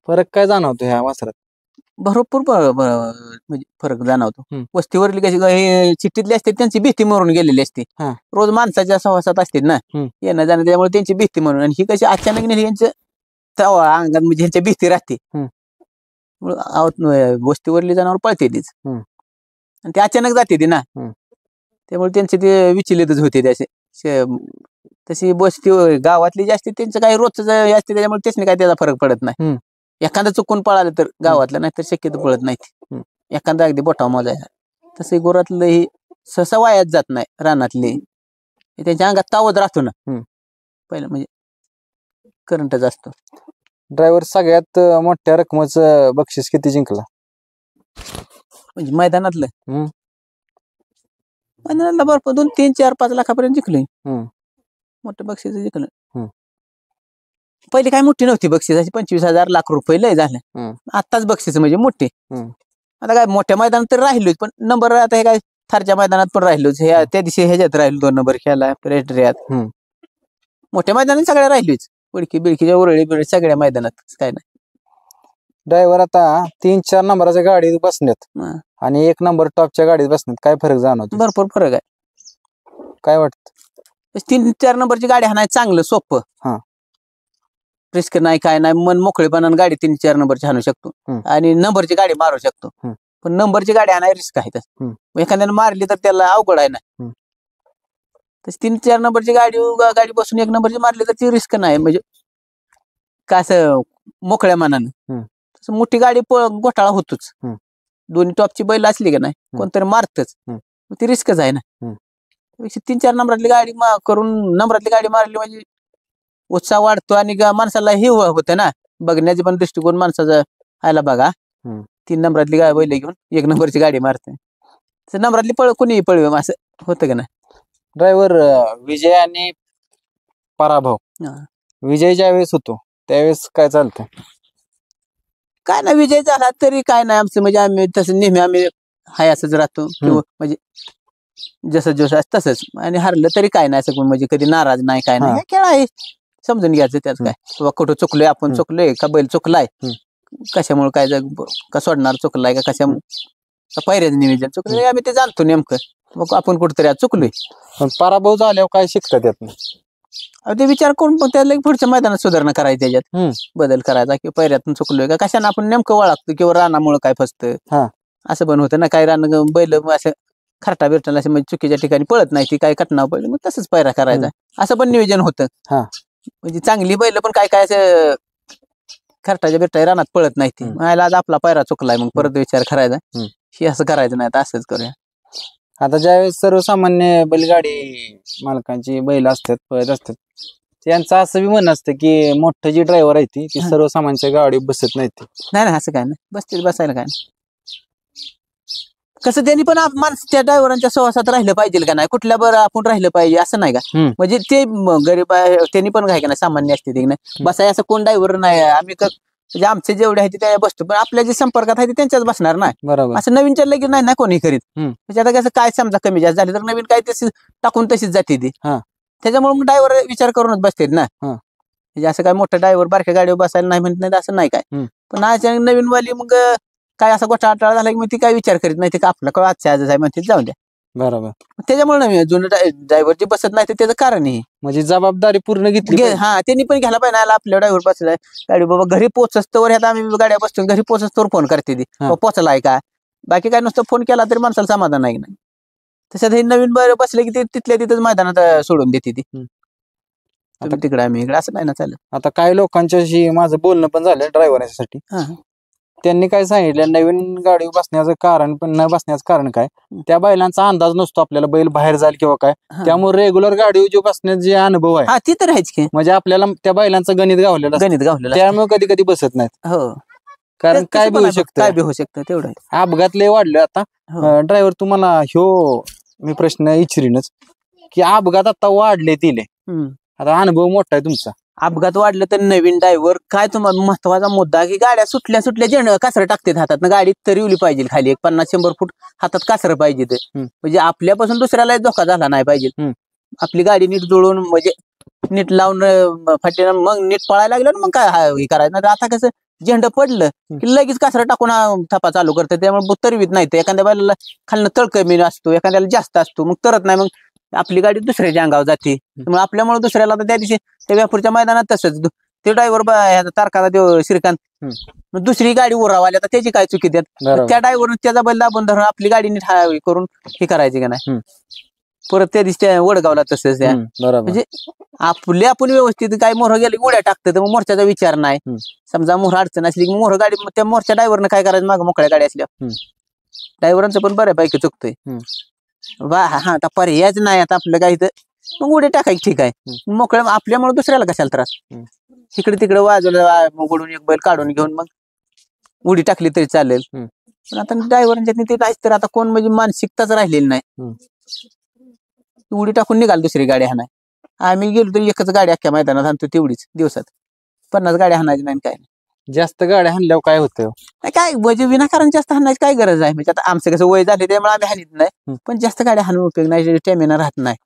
फरक काय जाणवतो ह्या वासरात? भरपूर म्हणजे फरक जाणवतो. वस्तीवरली कशी हे चिठ्ठीतली असते त्यांची भीती मरून गेलेली असते. रोज माणसाच्या सहवासात असते ना येणं जाणं त्यामुळे त्यांची भीती म्हणून आणि ही कशी अचानक यांचं अंगात म्हणजे ह्यांच्या भीती राहते. वस्तीवरली जनावर पळते तीच आणि ते अचानक जाते ती ना त्यामुळे त्यांचे ते विचलितच होते त्याचे. तशी बस्ती गावातली जी असते त्यांचं काही रोजच असते त्याच्यामुळे त्याने काही त्याचा फरक पडत नाही. एखादा चुकून पळालं तर गावातलं नाही तर शक्यतो पळत नाही. एखादा अगदी बोटाव मोजायचा. तसे गोरातलं ही सहसा वायात जात नाही. रानातले त्यांच्या अंगात तावत राहतो ना पहिलं म्हणजे करंटच असतो. ड्रायव्हर सगळ्यात मोठ्या रकमेचं बक्षीस किती जिंकला म्हणजे मैदानातलं भरपूर 2, 3, 4, 5 लाखापर्यंत जिंकले. मोठं बक्षीस जिंकलं. पहिले काय मोठी नव्हती बक्षीस 25,000 लाख रुपये लय झालं. आत्ताच बक्षीस म्हणजे मोठी. आता काय मोठ्या मैदानात तर राहिलोच पण नंबर आता हे काय थारच्या मैदानात पण राहिलोच त्या दिवशी ह्याच्यात राहिलो 2 नंबर खेळला रेटऱ्यात मोठ्या मैदानात सगळ्या राहिलोच उडकी बिडकीच्या उरळी बिरळी सगळ्या मैदानात काय नाही. ड्रायव्हर आता 3-4 नंबराच्या गाडीत बसण्यात आणि 1 नंबर टॉपच्या गाडीत बसण्यात काय फरक जाणवतो? भरपूर फरक आहे. काय वाटतं? 3-4 नंबरची गाडी हाणाय चांगलं सोपं रिस्क नाही काय नाही मन मोकळेपणानं गाडी 3-4 नंबरची हाणू शकतो आणि नंबरची गाडी मारू शकतो. पण नंबरची गाडी हाणाय रिस्क आहे. एखाद्याने मारली तर त्याला अवघड आहे ना. तशी 3-4 नंबरची गाडी बसून 1 नंबरची मारली तर ती रिस्क नाही म्हणजे काय असं मोकळ्या मनानं. तसं मोठी गाडी घोटाळा होतोच. दोन्ही टॉपची बैल असली का नाही कोणतरी मारतच ती रिस्कच आहे ना. 3-4 नंबरातली गाडी करून नंबरातली गाडी मारली म्हणजे उत्साह वाढतो आणि माणसाला हे होतं ना बघण्याचे पण दृष्टिकोन माणसाचा आयला बघा 3 नंबरातली गाडी बैल घेऊन 1 नंबरची गाडी मारते नंबरातली कोणीही पळवे असं होतं का नाही. ड्रायव्हर विजय आणि पराभव विजय ज्या वेळेस होतो त्यावेळेस काय चालतं? काय नाही विजय झाला तरी काय नाही आमचं म्हणजे आम्ही तसं नेहमी आम्ही हाय असंच राहतो किंवा म्हणजे जसं जसं तसंच आणि हरलं तरी काय नाही असं म्हणजे कधी नाराज नाही काय नाही खेळ आहे समजून घ्यायचं त्यात काय किंवा कुठं चुकलोय आपण चुकलोय का बैल चुकलाय कशामुळे काय का सोडणार चुकलाय का कशामुळे पायऱ्याचं नियोजन चुकलंय आम्ही ते जाणतो नेमकं मग आपण कुठेतरी चुकलोय. पण पराभव झाल्यावर काय शिकतात त्यातनं ते विचार करून पण त्याला पुढच्या मैदानात सुधारणा करायची त्याच्यात बदल करायचा किंवा पैऱ्यातून चुकलोय का कशाने आपण नेमकं वळखतो किंवा रानामुळे काय फसतं असं पण होतं ना. काही रान बैल असं खरटा बिरटाला असं म्हणजे चुकीच्या ठिकाणी पळत नाही ती काय कटना पडली मग तसंच पैरा करायचा असं पण नियोजन होतं. म्हणजे चांगली बैल पण काय काय असं खरटाच्या बिरटा रानात पळत नाही ती मला आज आपला पैरा चुकलाय मग परत विचार करायचा ही असं करायचं नाही तर असंच करूया. आता ज्यावेळेस सर्वसामान्य बैलगाडी मालकांची बैल असतात पळत असतात त्यांचं असं बी म्हणणं असतं की मोठं जी ड्रायव्हर आहे ती सर्वसामान्यांच्या गाडी बसत नाही. नाही असं काय नाही बसतील बसायला काय नाही. कसं त्यांनी पण माणसं त्या ड्रायव्हरांच्या सहवासात राहिलं पाहिजे का नाही कुठल्या बरं आपण राहिलं पाहिजे असं नाही का. म्हणजे ते गरीब त्यांनी पण काय का नाही सामान्य असते ते नाही बसाय असं कोण ड्रायव्हर नाही आम्ही म्हणजे आमचे जेवढे आहे त्या बसतो पण आपल्या जे संपर्कात आहे त्यांच्याच बसणार ना. बरोबर असं नवीनच्या लगेच नाही ना कोणी करीत म्हणजे आता कसं काय समजा कमी जास्त झाली तर नवीन काय तशी टाकून तशीच जाते ती त्याच्यामुळे मग ड्रायव्हर विचार करूनच बसतात ना. म्हणजे असं काय मोठं ड्रायव्हर बारक्या गाडीवर बसायला नाही म्हणत नाही असं नाही काय पण आज नवीन वाली मग काय असा गोष्ट अटाळा झाला की मग ती काय विचार करीत नाही ते का आपलं काय आजच्या आजच आहे म्हणते जाऊ द्या. बरोबर त्याच्यामुळे नाही जुनं ड्रायव्हर जे बसत नाही त्याचं कारण आहे म्हणजे जबाबदारी पूर्ण घेतली त्यांनी पण घ्यायला पाहिजे आपल्या ड्रायव्हर बसलाय गाडी बाबा घरी पोहोचस्तवर ह्यात आम्ही गाड्या बसतो घरी पोहोचस्तवर फोन करते ती पोहोचलाय का बाकी काय नुसतं फोन केला तरी माणसाला समाधान नाही ना. तसं हे नवीन बसले की ते तिथल्या तिथंच मैदानात सोडून देते ती तिकडे आम्ही इकडे असं नाही ना चालेल. आता काही लोकांच्याशी माझं बोलणं पण झालं ड्रायव्हरसाठी त्यांनी काय सांगितलं नवीन गाडी बसण्याचं कारण पण न बसण्याचं कारण काय त्या बैलांचा अंदाज नसतो आपल्याला बैल बाहेर जाईल किंवा काय त्यामुळे रेग्युलर गाडी जो बसण्याचा जे अनुभव आहे ती तर आहेच की म्हणजे आपल्याला त्या बैलांचं गणित गावलेलं त्यामुळे कधी कधी बसत नाहीत. हो कारण काय बी होऊ शकतं तेवढं अपघात लय वाढले आता. ड्रायव्हर तुम्हाला ह्यो मी प्रश्न विचारीनच की अपघात आता वाढले तिले आता अनुभव मोठा आहे तुमचा अपघात वाढलं तर नवीन ड्रायव्हर काय तुम्हाला महत्वाचा मुद्दा की गाड्या सुटल्या जेण कासरं टाकतात हातात ना गाडी तरी उली पाहिजे खाली 50-100 फूट हातात कासरं पाहिजे ते म्हणजे आपल्यापासून दुसऱ्याला धोका झाला नाही पाहिजे. आपली गाडी नीट जुळून म्हणजे नीट लावून फाटीनं मग नीट पळायला लागलं मग काय हे करायचं नाही. आता कसं झेंड पडलं की लगेच कासरं टाकून थापा चालू करतात त्यामुळे तरवीत नाही तर एखाद्या बैलाला खालनं तळ कमी असतो एखाद्याला जास्त असतो मग तरत नाही मग आपली गाडी दुसऱ्याच्या अंगावर जाते मग आपल्यामुळे दुसऱ्याला तर त्या दिवशी त्या व्यापूरच्या मैदानात तसंच ते ड्रायव्हर तारखाला देव श्रीकांत दुसरी गाडी उरावाल्या तर त्याची काय चुकी देत त्या ड्रायव्हर त्याचा बैल दाबून धरून आपली गाडी नीट करून हे करायची का नाही. परत त्या दिवशी वडगावला तसंच म्हणजे आपल्या आपण व्यवस्थित काय मोहर गेले उड्या टाकतं तर मग मोर्चाचा विचार नाही. समजा मोहर अडचण असली की मोहर गाडी त्या मोर्चा ड्रायव्हरनं काय करायचं मागं मोकळ्या गाडी असल्या ड्रायव्हरांचं पण बऱ्यापैकी चुकतंय. आता पर्यायच नाही आता आपलं काही तर मग उडी टाकायची ठीक आहे मोकळ्या आपल्यामुळे दुसऱ्याला कशाला त्रास इकडे तिकडे वाजवलं उघडून एक बैल काढून घेऊन मग उडी टाकली तरी चालेल. पण आता ड्रायव्हरांच्या ते नाहीच तर आता कोण म्हणजे मानसिकताच राहिलेली नाही उडी टाकून निघाल दुसरी गाडी हाणाय. आम्ही गेलो तरी एकच गाडी अख्ख्या मैदानात आणतो तेवढीच दिवसात 50 गाड्या हाणायची नाही काय जास्त गाड्या हाणल्यावर काय होतं काय म्हणजे विनाकारण जास्त हाणायची काय गरज आहे म्हणजे आता आमचं कसं वय झाले त्यामुळे आम्ही हानीत नाही पण जास्त गाड्या हाणून उपयोग नाही स्टॅमिना राहत नाही.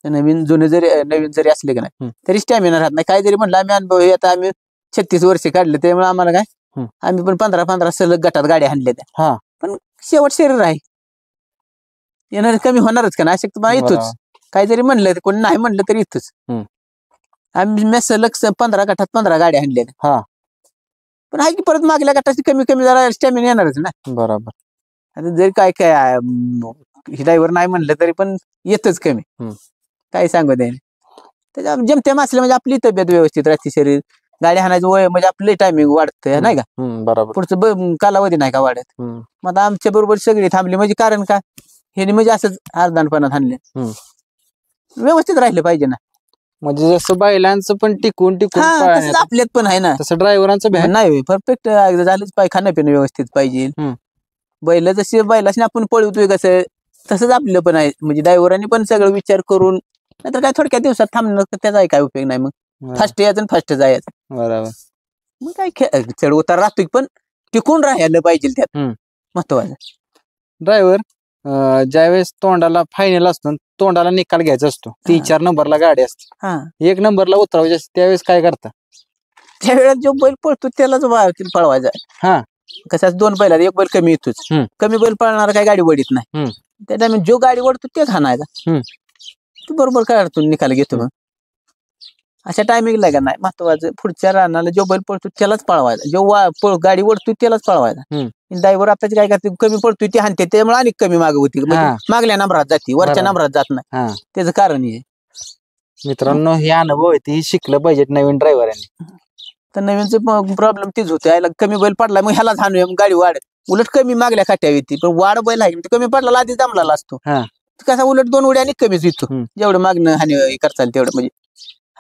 नवीन नवीन जरी असले की नाही तरी स्टॅमिना राहत नाही काय जरी म्हणलं आम्ही अनुभव आता आम्ही 36 वर्ष काढले त्यामुळे आम्हाला काय आम्ही पण 15-15 सलग गटात गाड्या हाणल्या त्या पण शेवट शरीर आहे येणार कमी होणारच का नाही अशक्त तुम्हाला इथूच काय जरी म्हणलं कोणी नाही म्हणलं तरी इथंच आम्ही सलग 15 गटात 15 गाड्या हाणल्या पण आहे की परत मागल्या गटाची कमी जरा स्टॅमिना येणारच ना. बरोबर आता जरी काय काय ड्रायव्हर नाही म्हणलं तरी पण येतच कमी काय सांगू दे त्याच्या जमतेम असलं म्हणजे आपली तब्येत व्यवस्थित राहते शरीर गाडी हाणायचं वय म्हणजे आपली टायमिंग वाढतं नाही का. बरोबर पुढचं कालावधी नाही का वाढत. मग आता आमच्या बरोबर सगळी थांबली म्हणजे कारण काय हे म्हणजे असंच अर्धानपणात हाणले व्यवस्थित राहिलं पाहिजे ना. म्हणजे जसं बैलांचं पण टिकून आपल्यात पण आहे ना तसं ड्रायव्हरांचं नाही परफेक्ट झालंच पाहिजे खाणं व्यवस्थित पाहिजे. बैल जशी बैलाशी आपण पळवतोय कसं तसंच आपलं पण आहे म्हणजे ड्रायव्हरांनी पण सगळं विचार करून नाहीतर काय थोडक्या दिवसात थांबणं त्याचा काय उपयोग नाही मग फास्ट यायचं फास्ट जायचं. बरोबर मग काय चढ उतार राहतोय पण टिकून राहायला पाहिजे त्यात महत्वाचं. ड्रायव्हर ज्यावेळेस तोंडाला फायनल असतो तोंडाला निकाल घ्यायचा असतो, 3-4 नंबरला गाडी असते, हा 1 नंबरला उतरायची असते, त्यावेळेस काय करता? त्यावेळेला जो बैल पळतो त्यालाच पळवायचा. हा कशाच 2 बैलात 1 बैल कमी येतोच. कमी बैल पळणार काय गाडी वडीत नाही. त्या टायमात जो गाडी वडतो तेच हाणायचा. तू बरोबर काढतो निकाल घेतो. मग अशा टायमिंगला का नाही महत्वाचं, पुढच्या रानाला जो बैल पळतो त्यालाच पळवायचा, जो गाडी ओढतो त्यालाच पळवायचा. ड्रायव्हर आताची काय करते, कमी पडतोय ते हाणते, त्यामुळे आणि कमी माग होती, मागल्या नंबरात जाते, वरच्या नंबरात जात नाही. त्याचं कारण हे. मित्रांनो, हे अनुभव आहे ते शिकलं पाहिजे नवीन ड्रायव्हरांनी. तर नवीनच प्रॉब्लेम तीच होते, याला कमी बैल पडला मग ह्यालाच हाणूया, मग गाडी वाढ, उलट कमी मागल्या खाट्या येते, पण वाढ बैल आहे कमी पडला आधी जमला असतो. कसा उलट 2 उड्या आणि कमीच येतो, जेवढं मागणं हानी करता येईल तेवढं, म्हणजे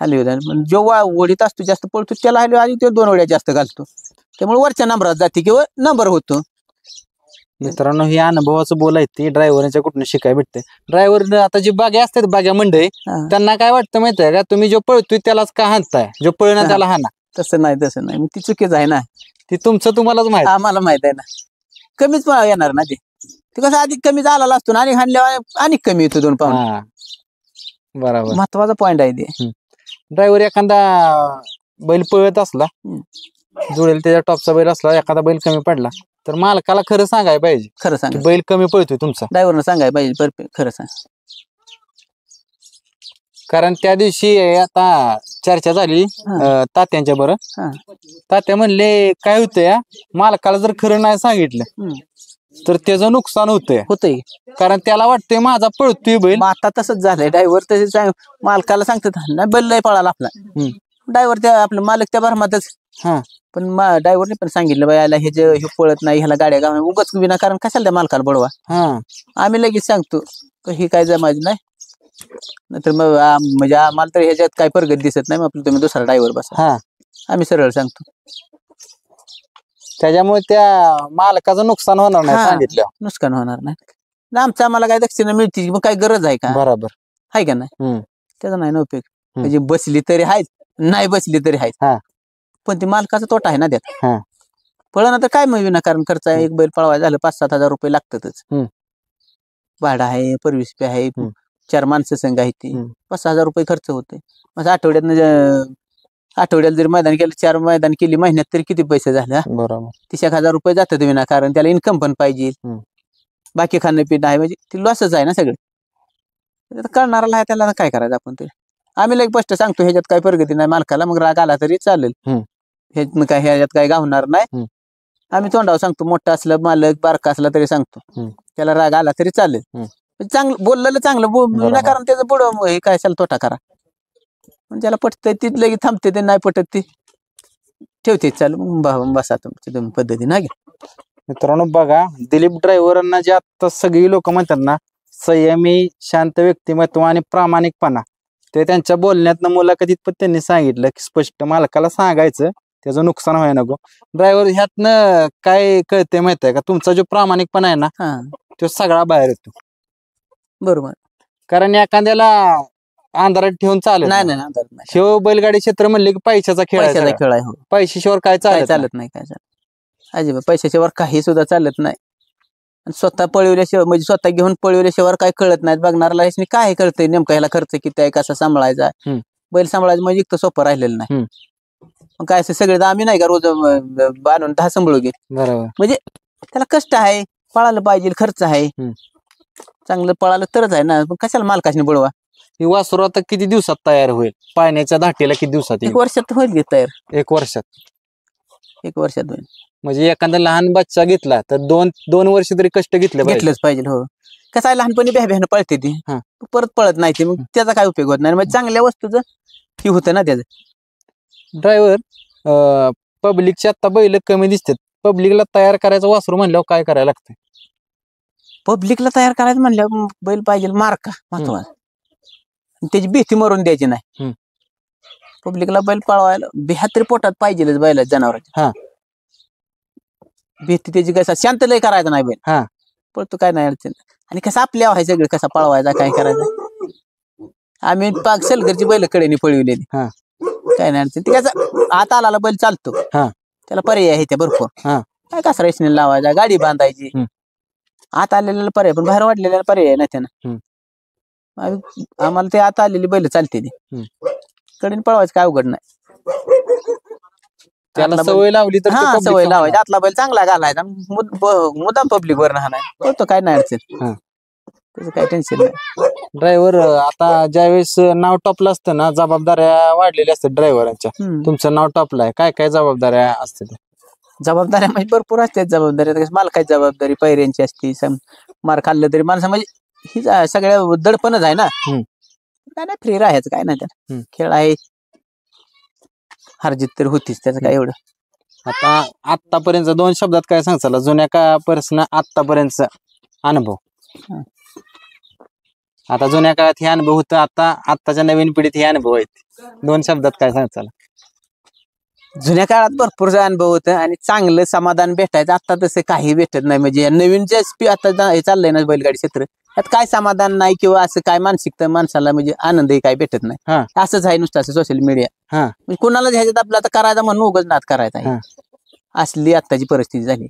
हाली होता. जो ओढीत असतो जास्त पळतो त्याला हाली आधी 2 उड्या जास्त घालतो, त्यामुळे वरच्या नंबरात जाते किंवा नंबर होतो. मित्रांनो, हे अनुभवाचं बोलायचं ड्रायव्हरच्या कुठून शिकाय भेटते. ड्रायव्हर आता जे बाग्या असतात, बाग्या मंडळी, त्यांना काय वाटतं माहितीये का, तुम्ही जो पळतोय त्यालाच का हाणताय, जो पळणं त्याला हाना. तसं नाही, मग ती चुकीच आहे ना. ती तुमचं तुम्हालाच माहित, आम्हाला माहित आहे ना. कमीच येणार ना ते कसं आधी कमी झाला असतो ना, आणि हाणल्यावर आणि कमी येतो 2 पाऊंड. बरोबर, महत्वाचा पॉइंट आहे ते. ड्रायव्हर एखादा बैल पळत असला, जुळेल त्याच्या टॉपचा बैल असला, एखादा बैल कमी पडला तर मालकाला खरं सांगायला पाहिजे, खरं सांग बैल कमी पळतोय तुमचा, ड्रायव्हरनं सांगायला पाहिजे खरं सांग. कारण त्या दिवशी आता चर्चा झाली तात्यांच्या बरं, तात्या म्हणले काय होतंय, मालकाला जर खरं नाही सांगितलं तर त्याचं नुकसान होतंय, कारण त्याला वाटतंय माझा पळतोय बैल. आता तसंच झालंय, ड्रायव्हर तसेच मालकाला सांगतात नाही बैल लय पळाला आपला, ड्रायव्हर त्या आपलं मालक त्या भरमातच. पण ड्रायव्हरने पण सांगितलं बायला हे पळत नाही, ह्याला गाड्या गाव उगाच विनाकारण कशाला त्या मालकाला बडवा. आम्ही लगेच सांगतो ही काय जमायचं नाही, नाहीतर मग म्हणजे आम्हाला तर ह्याच्यात काय प्रगती दिसत नाही, मग तुम्ही दुसरा ड्रायव्हर बसा. आम्ही सरळ सांगतो, त्याच्यामुळे त्या मालकाचं नुकसान होणार नाही, सांगितलं नुकसान होणार नाही. आमचं आम्हाला काय दक्षिणा मिळते, मग काय गरज आहे का? बरोबर आहे का नाही, त्याचा नाही ना उपयोग. म्हणजे बसली तरी आहेत, नाही बसली तरी आहेत, पण ती मालकाचा तोटा आहे ना त्यात. पळणं तर काय मग विनाकारण खर्च आहे, एक बैल पळवायला झालं 5-7 हजार रुपये लागतातच. भाडा आहे, सर्व्हिस पे आहे, 4 माणसं संघ आहे, ती 5-6 हजार रुपये खर्च होते. मग आठवड्याला जर मैदान केलं, 4 मैदान केली महिन्यात, तरी किती पैसे झाले? बरोबर, 30,000 रुपये जातात विनाकारण. त्याला इन्कम पण पाहिजे, बाकी खाणं पिणं आहे, म्हणजे ती लॉसच आहे ना सगळं. करणाराला आहे त्याला काय करायचं आपण ते. आम्ही लई स्पष्ट सांगतो, ह्याच्यात काही प्रगती नाही, मालकाला मग राग आला तरी चालेल, ह्याच्यात काय गावणार नाही. आम्ही तोंडावर सांगतो, मोठा असलं मालक बारका असला तरी सांगतो, त्याला राग आला तरी चालेल, चांगलं बोललेलं चांगलं, विनाकारण त्याचं पुढं हे काय असेल तोटा करा. ज्याला पटतंय ती लगेच थांबते, ते नाही पटत ती ठेवते, चालू बसा तुमच्या पद्धतीने. मित्रांनो बघा, दिलीप ड्रायव्हरांना जे आता सगळी लोक म्हणतात ना, संयमी, शांत व्यक्तिमत्व आणि प्रामाणिकपणा, ते त्यांच्या बोलण्यातनं मुलाखतीत पण त्यांनी सांगितलं की स्पष्ट मालकाला सांगायचं, त्याचं नुकसान व्हायला नको. ड्रायव्हर ह्यातनं काय कळते माहित आहे का, तुमचा जो प्रामाणिकपणा आहे ना, तो सगळा बाहेर येतो. बरोबर, कारण एखाद्याला अंधारात ठेवून चालत नाही. शिव बैलगाडी क्षेत्र म्हणले की पैशाचा खेळ आहे, पैशाशिवाय काय चालत नाही, काय अजिबात पैशाशिवाय काही सुद्धा चालत नाही. स्वतः पळवल्याशिवाय, म्हणजे स्वतः घेऊन पळवल्याशिवाय काय कळत नाही बघणाराला. काय कळतंय नेमका, ह्याला खर्च किती आहे, कसा सांभाळायचा, बैल सांभाळायचं म्हणजे इतकं सोपं राहिलेलं नाही. मग काय असं सगळे आम्ही नाही का रोज बांधून 10 सांभाळू घे, म्हणजे त्याला कष्ट आहे, पळायला पाहिजे, खर्च आहे, चांगलं पळालं तरच आहे ना. कशाला मालकाने बळवा. ही वासरू आता किती दिवसात तयार होईल, पाण्याच्या धाटीला किती दिवसात? 1 वर्षात होईल तयार. 1 वर्षात? 1 वर्षात होईल. म्हणजे एखादा लहान बच्चा घेतला तर 2 वर्ष तरी कष्ट घेतलंच पाहिजे. हो, कसं आहे, लहानपणी भ्याभ्यानं पळते ती, परत पळत नाही ती, मग त्याचा काय उपयोग होत नाही. मग चांगल्या वस्तूचं हे होतं ना त्याचं. ड्रायव्हर, पब्लिकची आता बैल कमी दिसतात, पब्लिकला तयार करायचं वासरू म्हणल्यावर काय करायला लागतं? पब्लिकला तयार करायचं म्हणल्यावर बैल पाहिजे मार्का, महत्वाचा, त्याची भीती मरून द्यायची नाही. पब्लिकला बैल पळवायला 72 पोटात पाहिजेलच बैला जनावरांच्या. भीती त्याची कसा शांत लय करायचं नाही बैल, पळतो काय नाही अडचण. आणि कसं आपल्या आहे सगळं, कसा पळवायचा काय करायचं. आम्ही पाक सलगरची बैल कडेने पळविलेली, काय नाही अडचण. ती कसं आत आला बैल चालतो, त्याला पर्याय आहे त्या भरपूर. काय कसा रेशने लावायचा, गाडी बांधायची, आत आलेला पर्याय, पण बाहेर वाढलेला पर्याय नाही त्यानं. आम्हाला ते आता आलेली बैल चालते ती कडीने पळवायचं काय अवघड नाही. त्याला आतला सवय लावली तर हा ते सवय public लावायची. आतला बैल चांगला घालायचा मुद्दाम पब्लिक वर राहणार होतो काय नाही अडचण. हा. त्याचं काय टेन्शन नाही. ड्रायव्हर आता ज्यावेळेस नाव टॉपला असतं ना, जबाबदाऱ्या वाढलेल्या असतात ड्रायव्हरांच्या. तुमचं नाव टॉपला आहे, काय काय जबाबदाऱ्या असतात? जबाबदाऱ्या म्हणजे भरपूर असतात जबाबदाऱ्या. मालकाची जबाबदारी, पैऱ्यांची असती. मार खाल्लं तरी माणसं म्हणजे ही सगळ्या दडपणच आहे ना. काय नाही फ्री राहायचं काय नाही त्यात. खेळ आहे, हारजीत तर होतीच, त्याचं काय एवढं. आता आतापर्यंत 2 शब्दात काय सांगचाल जुन्या काळापासून आतापर्यंतचा अनुभव? आता जुन्या काळात हे अनुभव होतं, आता आताच्या नवीन पिढीत हे अनुभव आहेत. 2 शब्दात काय सांगचाल? जुन्या काळात भरपूर अनुभव होतं आणि चांगलं समाधान भेटायचं. आता तसं काही भेटत नाही. म्हणजे नवीन जे आता हे चाललंय ना बैलगाडी क्षेत्र, त्यात काय समाधान नाही किंवा असं काय मानसिकता माणसाला म्हणजे आनंदही काय भेटत नाही. असंच आहे नुसतं असं सोशल मीडिया. म्हणजे कोणाला ह्याच्यात आपलं आता करायचा म्हणून उगाच नाद करायचा आहे. असली आत्ताची परिस्थिती झाली.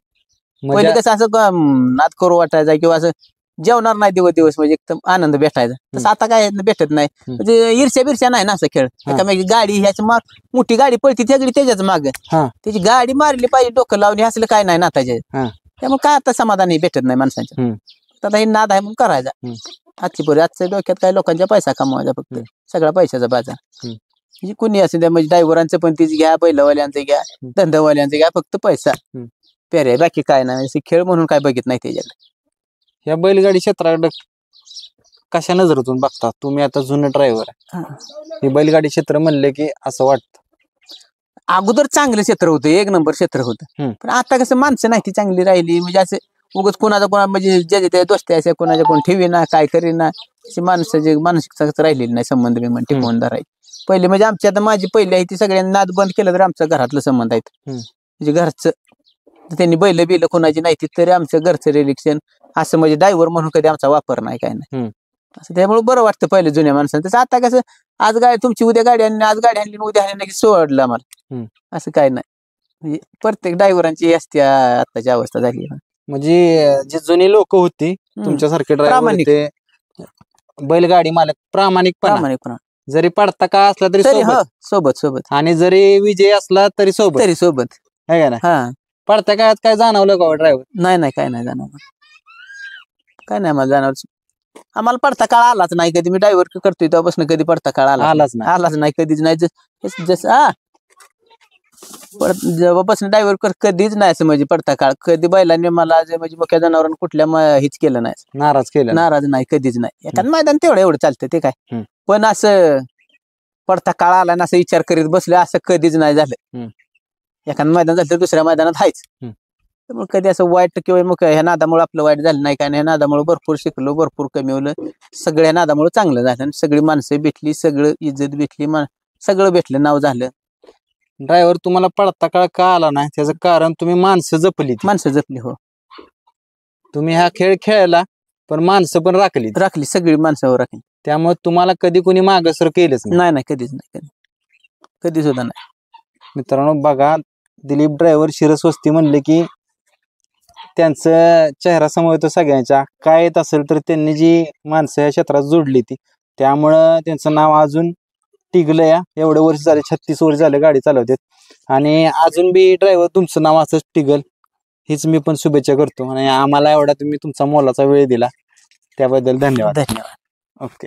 पहिले कसं असं नाद करू वाटायचा किंवा असं जेवणार नाही दिवस म्हणजे एकदम आनंद भेटायचा. तसं आता काय भेटत नाही. म्हणजे ईर्ष्या बिर्ष्या नाही ना असं खेळ. एकामेकी गाडी ह्याची माग मोठी गाडी पळती त्याची त्याच्याच माग त्याची गाडी मारली पाहिजे, डोकं लावली, असलं काय नाही ना त्याच्या. त्यामुळे काय आता समाधानही भेटत नाही माणसांच्या. आता हे नाद आहे म्हणून करायचा. आजची पोरी आजच्या डोक्यात काय लोकांच्या पैसा कमवायचा फक्त. सगळा पैशाचा बाजार. म्हणजे कुणी असं द्या, म्हणजे ड्रायव्हरांचं पण तीच घ्या, बैलवाल्यांचं घ्या, धंदावाल्यांचं घ्या, फक्त पैसा पेरे, बाकी काय नाही. खेळ म्हणून काय बघित नाही त्याच्याकडे. या बैलगाडी क्षेत्राकडे कशा नजरेतून बघता तुम्ही? आता जुनं ड्रायव्हर आहे, हे बैलगाडी क्षेत्र म्हणले की असं वाटतं अगोदर चांगलं क्षेत्र होतं, 1 नंबर क्षेत्र होतं. पण आता कसं माणसं नाही ती चांगली राहिली. म्हणजे असं उगाच कोणा म्हणजे ज्याच्या त्या दोस्त्या असे कोणाच्या कोण ठेवी ना काय करी ना, अशी माणसं जे मानसिकता राहिलेली नाही. संबंध बिंबंध टिकवून धरायचे. पहिले म्हणजे आमची आता माझी पहिली आहे ती सगळ्यांनी नाद बंद केलं तर आमच्या घरातलं संबंध आहेत. म्हणजे घरचं त्यांनी बैल बिल कोणाची नाही तरी आमचं घरचं रिलेक्शन असं, म्हणजे ड्रायव्हर म्हणून कधी आमचा वापर नाही काय नाही असं. त्यामुळे बरं वाटतं पहिले जुन्या माणसांचं. तसं आता कसं आज गाडी तुमची उद्या गाडी आणली, आज गाडी आणली उद्या आणली की सोडलं आम्हाला, असं काय नाही. म्हणजे प्रत्येक ड्रायव्हरांची असते आताची अवस्था झाली. म्हणजे जे जुनी लोक होती तुमच्यासारखे ड्रायव्हर होते, बैलगाडी मालक प्रामाणिकपणा, जरी पडता का असला तरी सोबत आणि जरी विजय असला तरी सोबत आहे का ना. पडत्या काळात काय जाणवलं का ड्रायव्हर? नाही काय नाही जाणवलं. काय नाही मला जाणवलं. आम्हाला पडता काळ आलाच नाही कधी. मी ड्रायव्हर करतोय तेव्हापासून कधी पडता काळ आलाच नाही कधीच नाही. जसं जेव्हापासून ड्रायव्हर कधीच नाही असं म्हणजे पडता काळ कधी बैलांनी मला म्हणजे मोठ्या जनावरांना कुठल्या हिच केलं नाही, नाराज नाही कधीच नाही. एखादं मैदान एवढं चालतं ते काय. पण असं पडता काळ आला ना असं विचार करीत बसलं असं कधीच नाही झालं. एखादं मैदान झालं तर दुसऱ्या मैदानात हायच. मग कधी असं वाईट किंवा मग ह्या नादामुळे आपलं वाईट झालं नाही काय नाही. नादामुळे भरपूर शिकलो, भरपूर कमीवलं. सगळ्या नादामुळे चांगलं झालं. सगळी माणसं भेटली, सगळं इज्जत भेटली, सगळं भेटलं, नाव झालं. ड्रायव्हर तुम्हाला पडता काळ का आला नाही त्याचं कारण तुम्ही माणसं जपली. हो. तुम्ही हा खेळ खेळला पण माणसं पण राखली, सगळी माणसावर राखली. त्यामुळे तुम्हाला कधी कोणी मागासर केलंच नाही कधीच नाही, कधी सुद्धा नाही. मित्रांनो बघा, दिलीप ड्रायव्हर शिरस्वस्ती म्हणले की त्यांचं चेहरा समोर येतो सगळ्यांच्या. काय येत असेल तर त्यांनी जी माणसं या क्षेत्रात जोडली ती, त्यामुळं त्यांचं नाव अजून टिकलं. या एवढे वर्ष झाले, 36 वर्ष झाले गाडी चालवतात आणि अजून बी ड्रायव्हर तुमचं नाव असंच टिकल हीच मी पण शुभेच्छा करतो. आणि आम्हाला एवढा तुम्ही तुमचा मोलाचा वेळ दिला त्याबद्दल धन्यवाद. धन्यवाद. ओके.